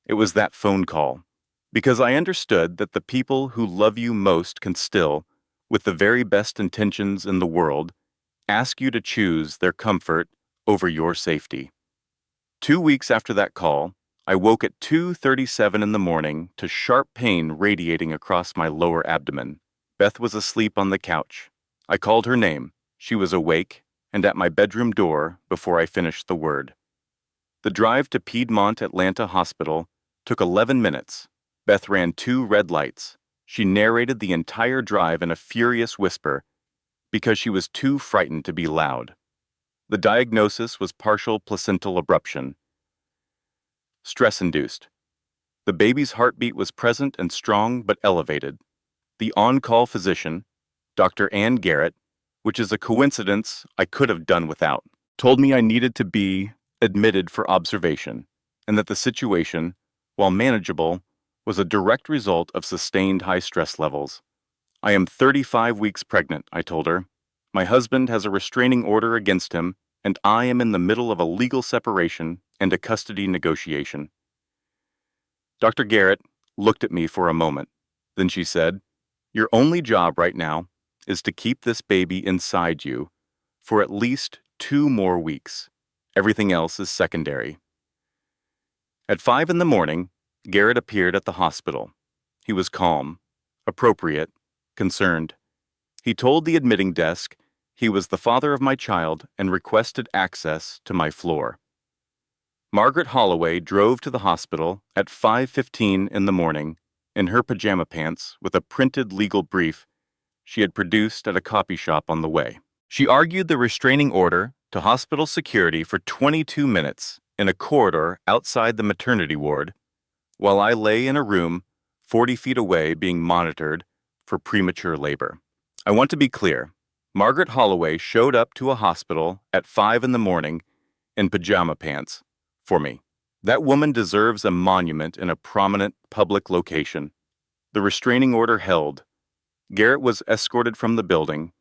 It was that phone call, because I understood that the people who love you most can still, with the very best intentions in the world, ask you to choose their comfort over your safety. 2 weeks after that call, I woke at 2:37 in the morning to sharp pain radiating across my lower abdomen. Beth was asleep on the couch. I called her name. She was awake and at my bedroom door before I finished the word. The drive to Piedmont Atlanta Hospital took 11 minutes. Beth ran 2 red lights. She narrated the entire drive in a furious whisper because she was too frightened to be loud. The diagnosis was partial placental abruption, stress-induced. The baby's heartbeat was present and strong but elevated. The on-call physician, Dr. Ann Garrett, which is a coincidence I could have done without, told me I needed to be admitted for observation and that the situation, while manageable, was a direct result of sustained high stress levels. I am 35 weeks pregnant, I told her. My husband has a restraining order against him, and I am in the middle of a legal separation and a custody negotiation. Dr. Garrett looked at me for a moment. Then she said, Your only job right now is to keep this baby inside you for at least 2 more weeks. Everything else is secondary. At 5 in the morning, Garrett appeared at the hospital. He was calm, appropriate, concerned. He told the admitting desk he was the father of my child and requested access to my floor. Margaret Holloway drove to the hospital at 5:15 in the morning in her pajama pants with a printed legal brief she had produced at a copy shop on the way. She argued the restraining order to hospital security for 22 minutes in a corridor outside the maternity ward, while I lay in a room 40 feet away being monitored for premature labor. I want to be clear. Margaret Holloway showed up to a hospital at 5 in the morning in pajama pants for me. That woman deserves a monument in a prominent public location. The restraining order held. Garrett was escorted from the building.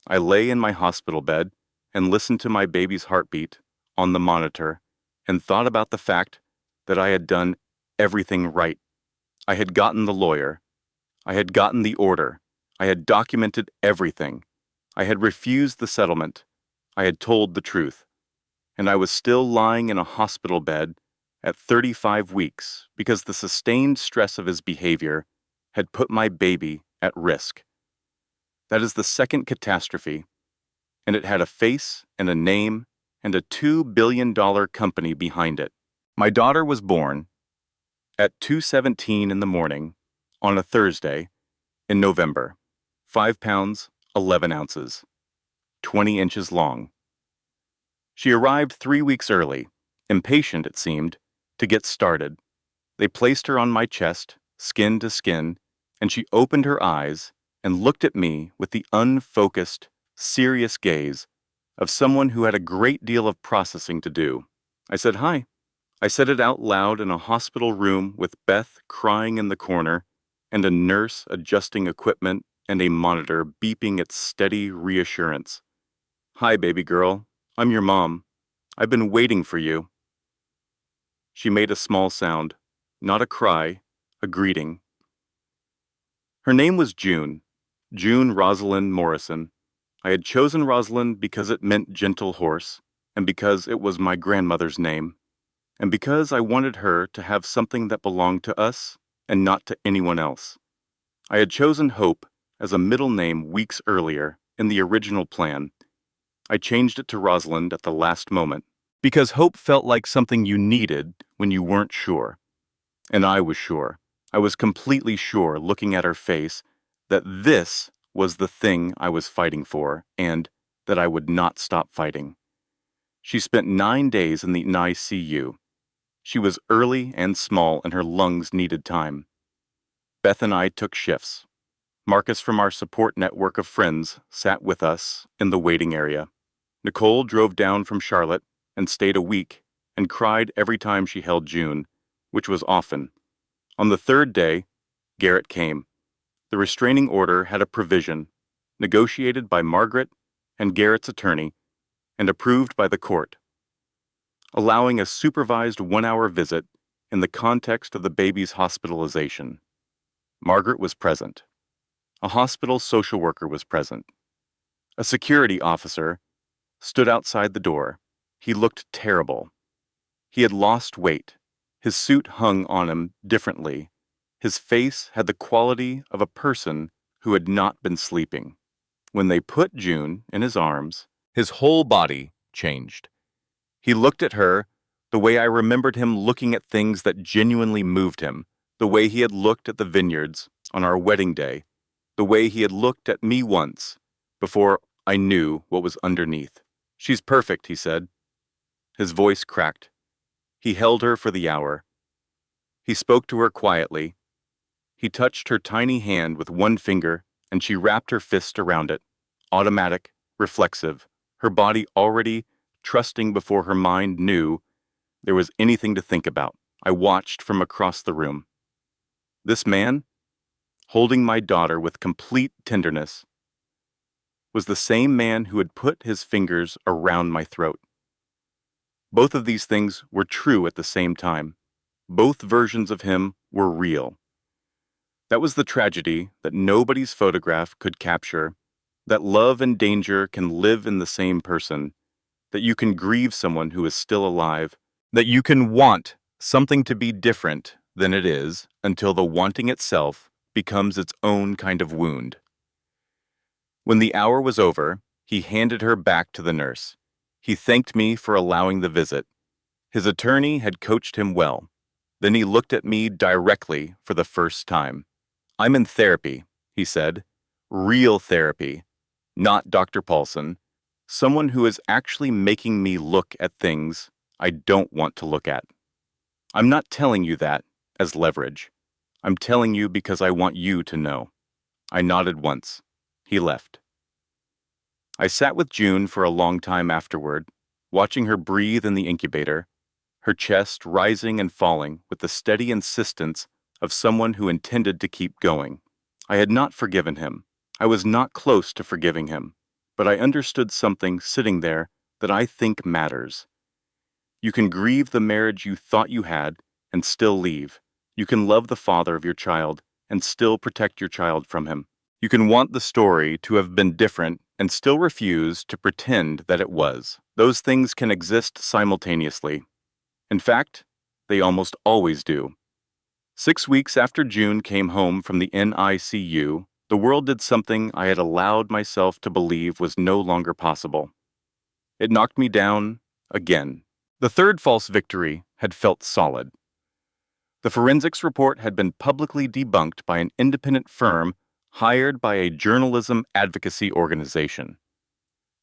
I lay in my hospital bed and listened to my baby's heartbeat on the monitor and thought about the fact that I had done everything right. I had gotten the lawyer. I had gotten the order. I had documented everything. I had refused the settlement. I had told the truth. And I was still lying in a hospital bed at 35 weeks because the sustained stress of his behavior had put my baby at risk. That is the second catastrophe, and it had a face and a name and a $2 billion company behind it. My daughter was born at 2:17 in the morning on a Thursday in November, 5 pounds, 11 ounces, 20 inches long. She arrived 3 weeks early, impatient, it seemed, to get started. They placed her on my chest, skin to skin, and she opened her eyes and looked at me with the unfocused, serious gaze of someone who had a great deal of processing to do. I said, "Hi." I said it out loud in a hospital room with Beth crying in the corner and a nurse adjusting equipment and a monitor beeping its steady reassurance. "Hi, baby girl. I'm your mom. I've been waiting for you." She made a small sound, not a cry, a greeting. Her name was June, June Rosalind Morrison. I had chosen Rosalind because it meant gentle horse, and because it was my grandmother's name, and because I wanted her to have something that belonged to us and not to anyone else. I had chosen Hope as a middle name weeks earlier in the original plan. I changed it to Rosalind at the last moment, because hope felt like something you needed when you weren't sure. And I was sure. I was completely sure, looking at her face, that this was the thing I was fighting for, and that I would not stop fighting. She spent 9 days in the ICU. She was early and small, and her lungs needed time. Beth and I took shifts. Marcus from our support network of friends sat with us in the waiting area. Nicole drove down from Charlotte and stayed a week and cried every time she held June, which was often. On the third day, Garrett came. The restraining order had a provision, negotiated by Margaret and Garrett's attorney, and approved by the court, allowing a supervised 1-hour visit in the context of the baby's hospitalization. Margaret was present. A hospital social worker was present. A security officer stood outside the door. He looked terrible. He had lost weight. His suit hung on him differently. His face had the quality of a person who had not been sleeping. When they put June in his arms, his whole body changed. He looked at her the way I remembered him looking at things that genuinely moved him, the way he had looked at the vineyards on our wedding day, the way he had looked at me once, before I knew what was underneath. "She's perfect," he said. His voice cracked. He held her for the hour. He spoke to her quietly. He touched her tiny hand with one finger, and she wrapped her fist around it, automatic, reflexive, her body already trusting before her mind knew there was anything to think about. I watched from across the room. This man, holding my daughter with complete tenderness, was the same man who had put his fingers around my throat. Both of these things were true at the same time. Both versions of him were real. That was the tragedy that nobody's photograph could capture, that love and danger can live in the same person, that you can grieve someone who is still alive, that you can want something to be different than it is until the wanting itself becomes its own kind of wound. When the hour was over, he handed her back to the nurse. He thanked me for allowing the visit. His attorney had coached him well. Then he looked at me directly for the first time. "I'm in therapy," he said. "Real therapy. Not Dr. Paulson. Someone who is actually making me look at things I don't want to look at. I'm not telling you that as leverage. I'm telling you because I want you to know." I nodded once. He left. I sat with June for a long time afterward, watching her breathe in the incubator, her chest rising and falling with the steady insistence of someone who intended to keep going. I had not forgiven him. I was not close to forgiving him, but I understood something sitting there that I think matters. You can grieve the marriage you thought you had, and still leave. You can love the father of your child and still protect your child from him. You can want the story to have been different and still refuse to pretend that it was. Those things can exist simultaneously. In fact, they almost always do. 6 weeks after June came home from the NICU, the world did something I had allowed myself to believe was no longer possible. It knocked me down again. The third false victory had felt solid. The forensics report had been publicly debunked by an independent firm hired by a journalism advocacy organization.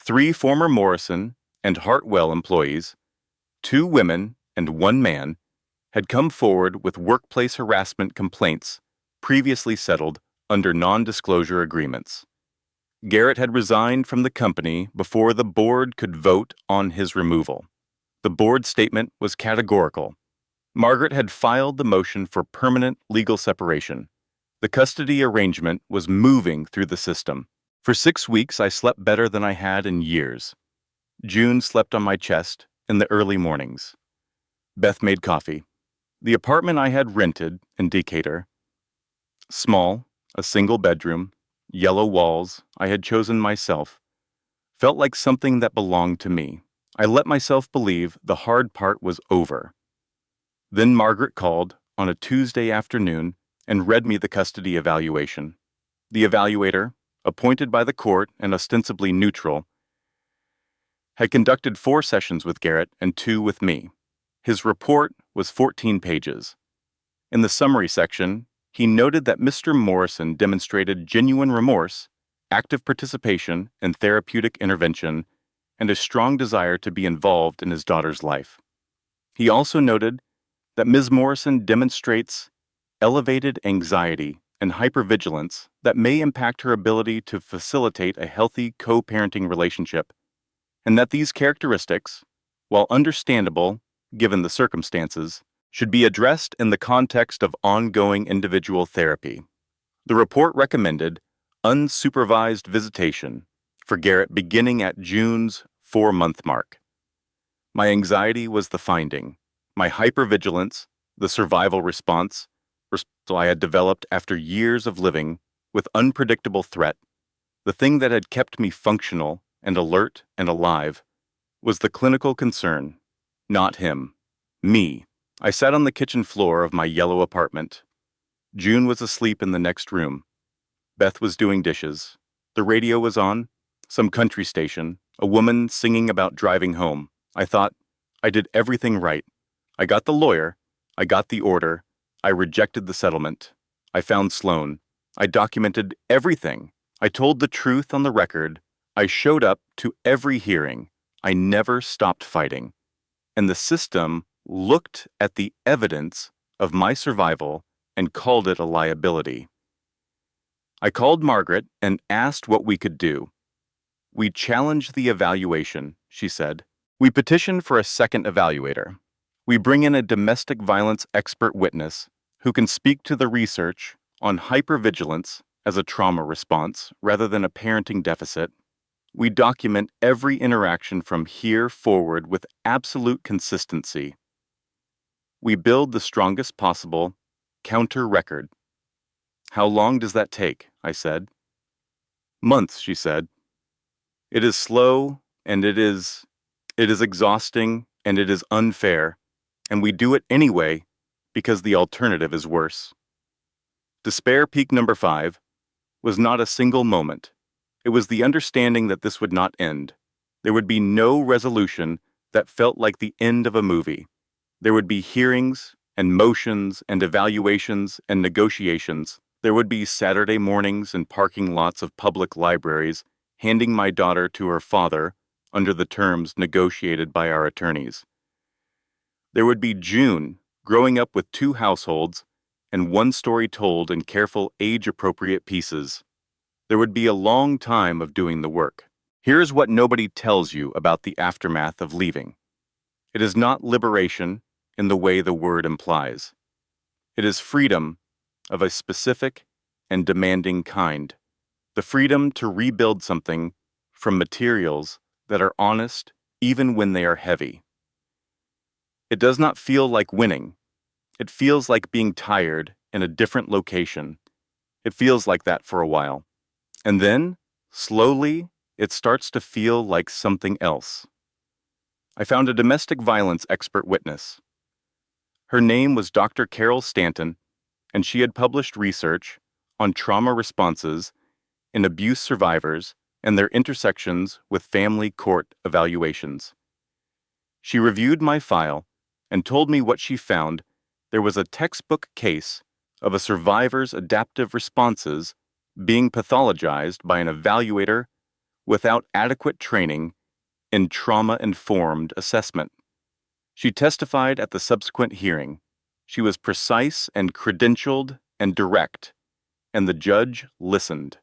3 former Morrison and Hartwell employees, 2 women and 1 man, had come forward with workplace harassment complaints previously settled under non-disclosure agreements. Garrett had resigned from the company before the board could vote on his removal. The board statement was categorical. Margaret had filed the motion for permanent legal separation. The custody arrangement was moving through the system. For 6 weeks, I slept better than I had in years. June slept on my chest in the early mornings. Beth made coffee. The apartment I had rented in Decatur, small, a single bedroom, yellow walls I had chosen myself, felt like something that belonged to me. I let myself believe the hard part was over. Then Margaret called on a Tuesday afternoon and read me the custody evaluation. The evaluator, appointed by the court and ostensibly neutral, had conducted 4 sessions with Garrett and 2 with me. His report was 14 pages. In the summary section, he noted that Mr. Morrison demonstrated genuine remorse, active participation in therapeutic intervention, and a strong desire to be involved in his daughter's life. He also noted that Ms. Morrison demonstrates elevated anxiety and hypervigilance that may impact her ability to facilitate a healthy co-parenting relationship, and that these characteristics, while understandable given the circumstances, should be addressed in the context of ongoing individual therapy. The report recommended unsupervised visitation for Garrett beginning at June's 4-month mark. My anxiety was the finding. My hypervigilance, the survival response I had developed after years of living with unpredictable threat, the thing that had kept me functional and alert and alive, was the clinical concern, not him, me. I sat on the kitchen floor of my yellow apartment. June was asleep in the next room. Beth was doing dishes. The radio was on, some country station, a woman singing about driving home. I thought, I did everything right. I got the lawyer. I got the order. I rejected the settlement. I found Sloan. I documented everything. I told the truth on the record. I showed up to every hearing. I never stopped fighting. And the system looked at the evidence of my survival and called it a liability. I called Margaret and asked what we could do. We challenged the evaluation, she said. We petitioned for a second evaluator. We bring in a domestic violence expert witness who can speak to the research on hypervigilance as a trauma response rather than a parenting deficit. We document every interaction from here forward with absolute consistency. We build the strongest possible counter record. How long does that take? I said. Months, she said. It is slow, and it is exhausting, and it is unfair, and we do it anyway because the alternative is worse. Despair peak number 5 was not a single moment. It was the understanding that this would not end. There would be no resolution that felt like the end of a movie. There would be hearings and motions and evaluations and negotiations. There would be Saturday mornings in parking lots of public libraries, handing my daughter to her father under the terms negotiated by our attorneys. There would be June growing up with 2 households and 1 story told in careful age-appropriate pieces. There would be a long time of doing the work. Here's what nobody tells you about the aftermath of leaving. It is not liberation in the way the word implies. It is freedom of a specific and demanding kind. The freedom to rebuild something from materials that are honest even when they are heavy. It does not feel like winning. It feels like being tired in a different location. It feels like that for a while. And then, slowly, it starts to feel like something else. I found a domestic violence expert witness. Her name was Dr. Carol Stanton, and she had published research on trauma responses in abuse survivors and their intersections with family court evaluations. She reviewed my file and told me what she found. There was a textbook case of a survivor's adaptive responses being pathologized by an evaluator without adequate training in trauma-informed assessment. She testified at the subsequent hearing. She was precise and credentialed and direct, and the judge listened.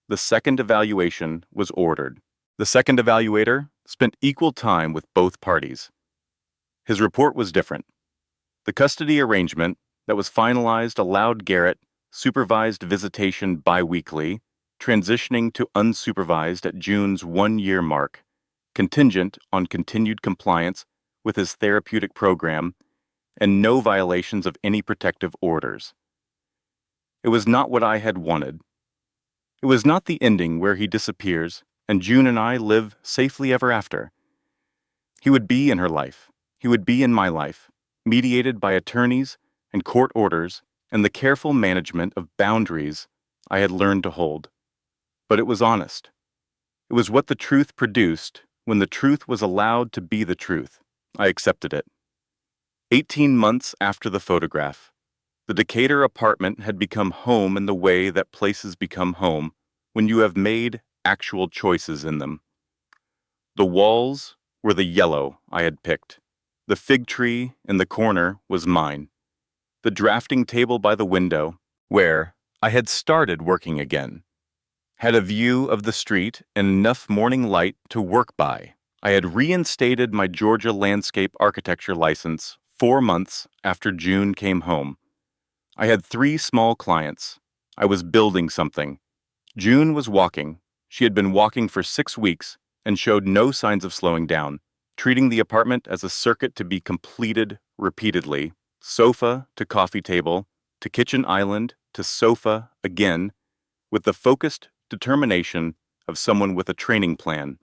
The second evaluation was ordered. The second evaluator spent equal time with both parties. His report was different. The custody arrangement that was finalized allowed Garrett supervised visitation biweekly, transitioning to unsupervised at June's 1-year mark, contingent on continued compliance with his therapeutic program and no violations of any protective orders. It was not what I had wanted. It was not the ending where he disappears and June and I live safely ever after. He would be in her life. He would be in my life, mediated by attorneys and court orders and the careful management of boundaries I had learned to hold. But it was honest. It was what the truth produced when the truth was allowed to be the truth. I accepted it. 18 months after the photograph, the Decatur apartment had become home in the way that places become home when you have made actual choices in them. The walls were the yellow I had picked. The fig tree in the corner was mine. The drafting table by the window, where I had started working again, had a view of the street and enough morning light to work by. I had reinstated my Georgia landscape architecture license 4 months after June came home. I had 3 small clients. I was building something. June was walking. She had been walking for 6 weeks and showed no signs of slowing down, treating the apartment as a circuit to be completed repeatedly, sofa to coffee table, to kitchen island, to sofa again, with the focused determination of someone with a training plan.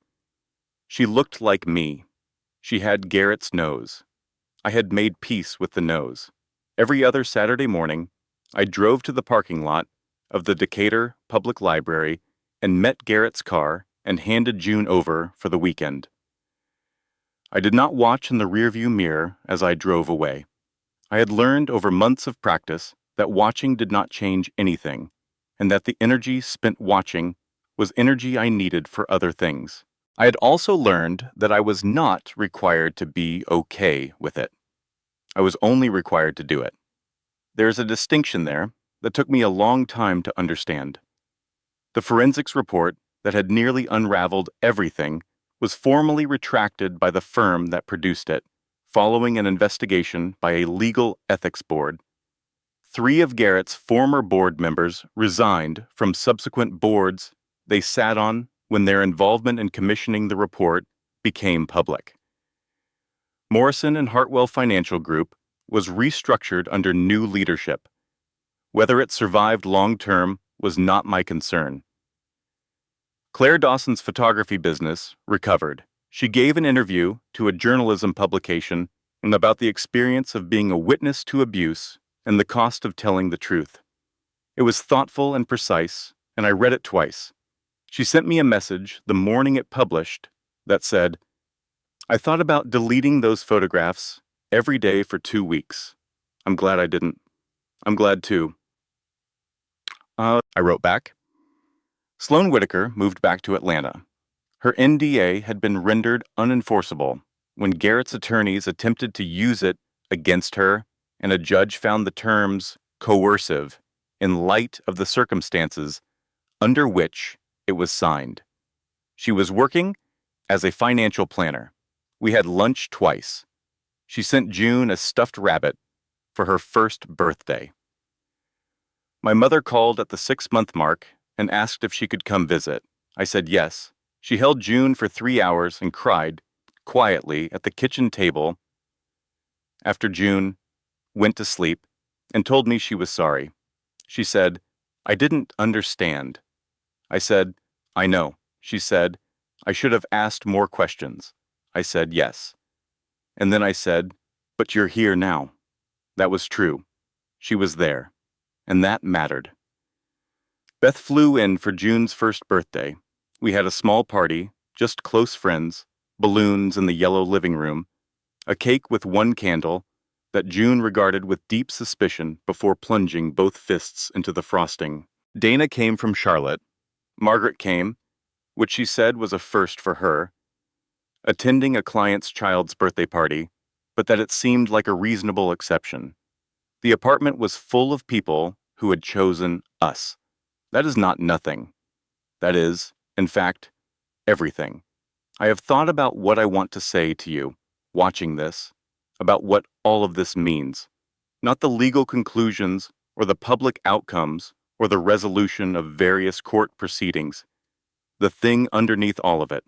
She looked like me. She had Garrett's nose. I had made peace with the nose. Every other Saturday morning, I drove to the parking lot of the Decatur Public Library and met Garrett's car and handed June over for the weekend. I did not watch in the rearview mirror as I drove away. I had learned over months of practice that watching did not change anything, and that the energy spent watching was energy I needed for other things. I had also learned that I was not required to be okay with it. I was only required to do it. There is a distinction there that took me a long time to understand. The forensics report that had nearly unraveled everything was formally retracted by the firm that produced it, following an investigation by a legal ethics board. 3 of Garrett's former board members resigned from subsequent boards they sat on when their involvement in commissioning the report became public. Morrison and Hartwell Financial Group was restructured under new leadership. Whether it survived long-term was not my concern. Claire Dawson's photography business recovered. She gave an interview to a journalism publication about the experience of being a witness to abuse and the cost of telling the truth. It was thoughtful and precise, and I read it twice. She sent me a message the morning it published that said, "I thought about deleting those photographs every day for 2 weeks. I'm glad I didn't. I'm glad too." I wrote back. Sloan Whitaker moved back to Atlanta. Her NDA had been rendered unenforceable when Garrett's attorneys attempted to use it against her, and a judge found the terms coercive in light of the circumstances under which it was signed. She was working as a financial planner. We had lunch twice. She sent June a stuffed rabbit for her first birthday. My mother called at the 6-month mark and asked if she could come visit. I said yes. She held June for 3 hours and cried quietly at the kitchen table. After June went to sleep, and told me she was sorry. She said, "I didn't understand." I said, "I know." She said, "I should have asked more questions." I said, "Yes." And then I said, "But you're here now." That was true. She was there. And that mattered. Beth flew in for June's first birthday. We had a small party, just close friends, balloons in the yellow living room, a cake with one candle that June regarded with deep suspicion before plunging both fists into the frosting. Dana came from Charlotte. Margaret came, which she said was a first for her, attending a client's child's birthday party, but that it seemed like a reasonable exception. The apartment was full of people who had chosen us. That is not nothing. That is, in fact, everything. I have thought about what I want to say to you, watching this, about what all of this means. Not the legal conclusions or the public outcomes or the resolution of various court proceedings. The thing underneath all of it.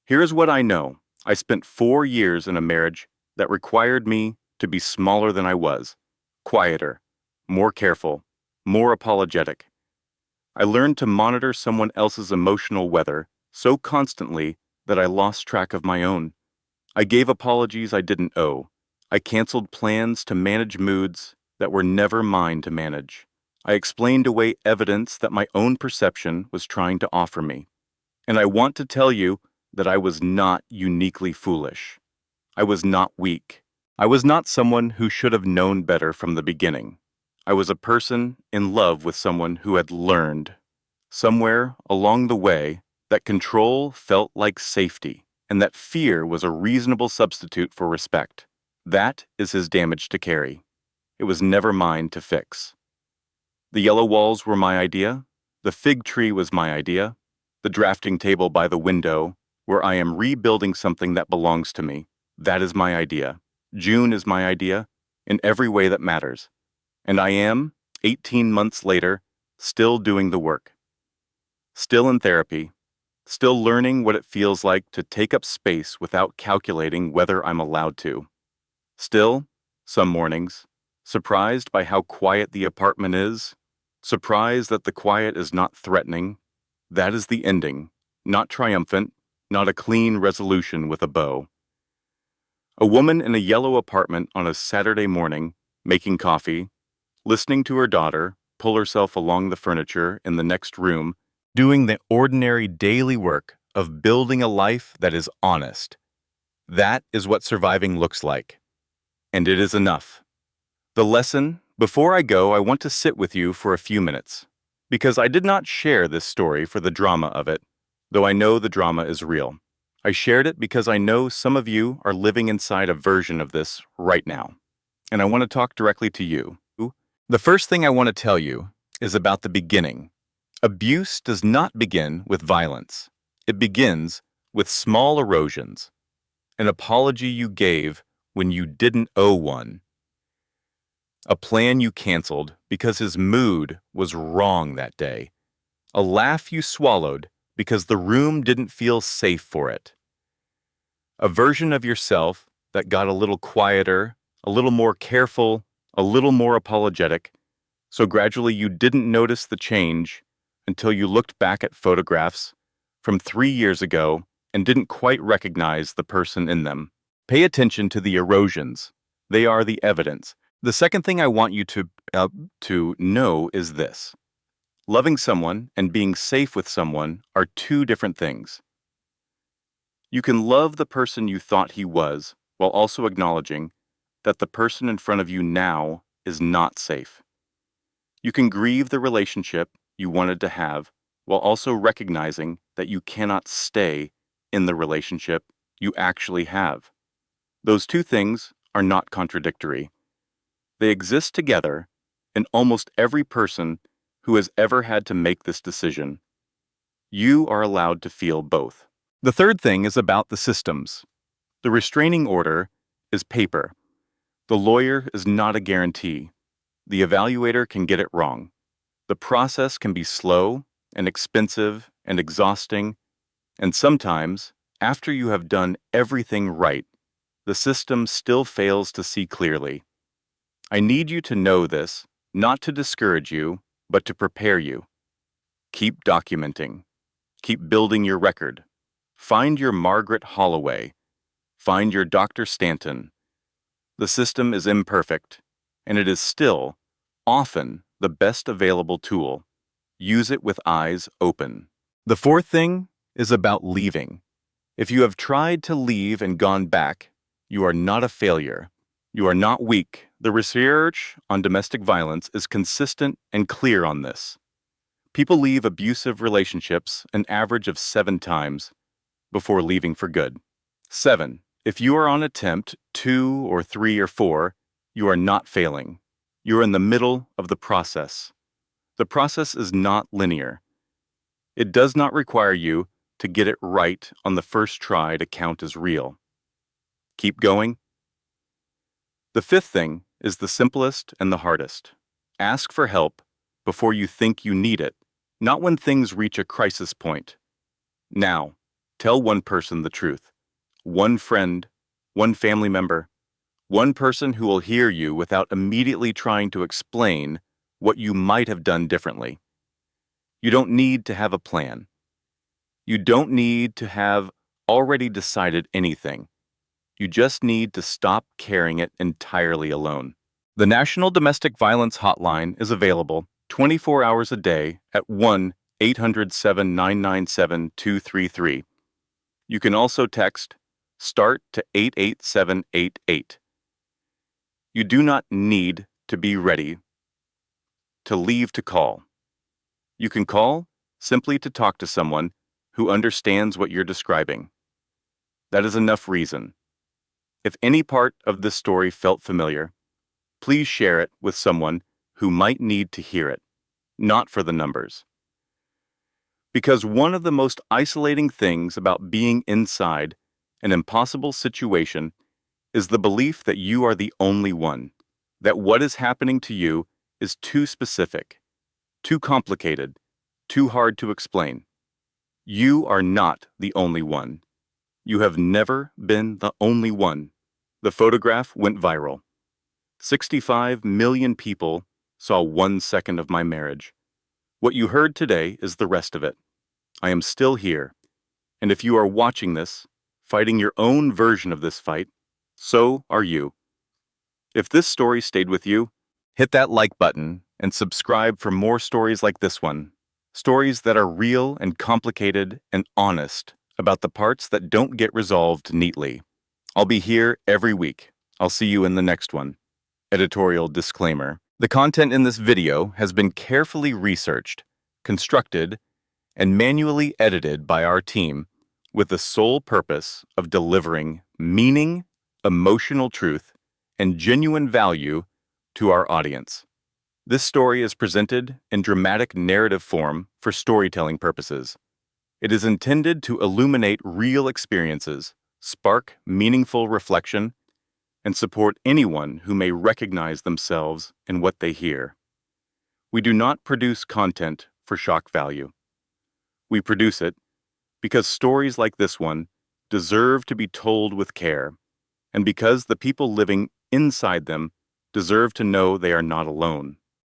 Here's what I know. I spent 4 years in a marriage that required me to be smaller than I was, quieter, more careful, more apologetic. I learned to monitor someone else's emotional weather so constantly that I lost track of my own. I gave apologies I didn't owe. I canceled plans to manage moods that were never mine to manage. I explained away evidence that my own perception was trying to offer me. And I want to tell you that I was not uniquely foolish. I was not weak. I was not someone who should have known better from the beginning. I was a person in love with someone who had learned, somewhere along the way, that control felt like safety, and that fear was a reasonable substitute for respect. That is his damage to carry. It was never mine to fix. The yellow walls were my idea. The fig tree was my idea. The drafting table by the window, where I am rebuilding something that belongs to me, that is my idea. June is my idea, in every way that matters. And I am, 18 months later, still doing the work. Still in therapy. Still learning what it feels like to take up space without calculating whether I'm allowed to. Still, some mornings, surprised by how quiet the apartment is, surprised that the quiet is not threatening. That is the ending, not triumphant, not a clean resolution with a bow. A woman in a yellow apartment on a Saturday morning, making coffee, listening to her daughter pull herself along the furniture in the next room, doing the ordinary daily work of building a life that is honest. That is what surviving looks like. And it is enough. The lesson, before I go, I want to sit with you for a few minutes, because I did not share this story for the drama of it, though I know the drama is real. I shared it because I know some of you are living inside a version of this right now, and I want to talk directly to you. The first thing I want to tell you is about the beginning. Abuse does not begin with violence. It begins with small erosions. An apology you gave when you didn't owe one. A plan you canceled because his mood was wrong that day. A laugh you swallowed because the room didn't feel safe for it. A version of yourself that got a little quieter, a little more careful, a little more apologetic, so gradually you didn't notice the change until you looked back at photographs from 3 years ago and didn't quite recognize the person in them. Pay attention to the erosions. They are the evidence. The second thing I want you to know is this. Loving someone and being safe with someone are two different things. You can love the person you thought he was while also acknowledging that the person in front of you now is not safe. You can grieve the relationship you wanted to have while also recognizing that you cannot stay in the relationship you actually have. Those two things are not contradictory. They exist together in almost every person who has ever had to make this decision. You are allowed to feel both. The third thing is about the systems. The restraining order is paper. The lawyer is not a guarantee. The evaluator can get it wrong. The process can be slow and expensive and exhausting, and sometimes, after you have done everything right, the system still fails to see clearly. I need you to know this, not to discourage you, but to prepare you. Keep documenting. Keep building your record. Find your Margaret Holloway. Find your Dr. Stanton. The system is imperfect, and it is still, often, the best available tool. Use it with eyes open. The fourth thing is about leaving. If you have tried to leave and gone back, you are not a failure. You are not weak. The research on domestic violence is consistent and clear on this. People leave abusive relationships an average of 7 times before leaving for good. 7. If you are on attempt 2 or 3 or 4, you are not failing. You are in the middle of the process. The process is not linear. It does not require you to get it right on the first try to count as real. Keep going. The fifth thing is the simplest and the hardest. Ask for help before you think you need it, not when things reach a crisis point. Now, tell one person the truth. One friend, one family member, one person who will hear you without immediately trying to explain what you might have done differently. You don't need to have a plan. You don't need to have already decided anything. You just need to stop carrying it entirely alone. The National Domestic Violence Hotline is available 24 hours a day at 1-800-799-7233. You can also text START to 88788. You do not need to be ready to leave to call. You can call simply to talk to someone who understands what you're describing. That is enough reason. If any part of this story felt familiar, please share it with someone who might need to hear it, not for the numbers. Because one of the most isolating things about being inside an impossible situation is the belief that you are the only one, that what is happening to you is too specific, too complicated, too hard to explain. You are not the only one. You have never been the only one. The photograph went viral. 65 million people saw 1 second of my marriage. What you heard today is the rest of it. I am still here. And if you are watching this, fighting your own version of this fight, so are you. If this story stayed with you, hit that like button and subscribe for more stories like this one. Stories that are real and complicated and honest about the parts that don't get resolved neatly. I'll be here every week. I'll see you in the next one. Editorial disclaimer. The content in this video has been carefully researched, constructed, and manually edited by our team with the sole purpose of delivering meaning, emotional truth, and genuine value to our audience. This story is presented in dramatic narrative form for storytelling purposes. It is intended to illuminate real experiences, spark meaningful reflection, and support anyone who may recognize themselves in what they hear. We do not produce content for shock value. We produce it because stories like this one deserve to be told with care, and because the people living inside them deserve to know they are not alone.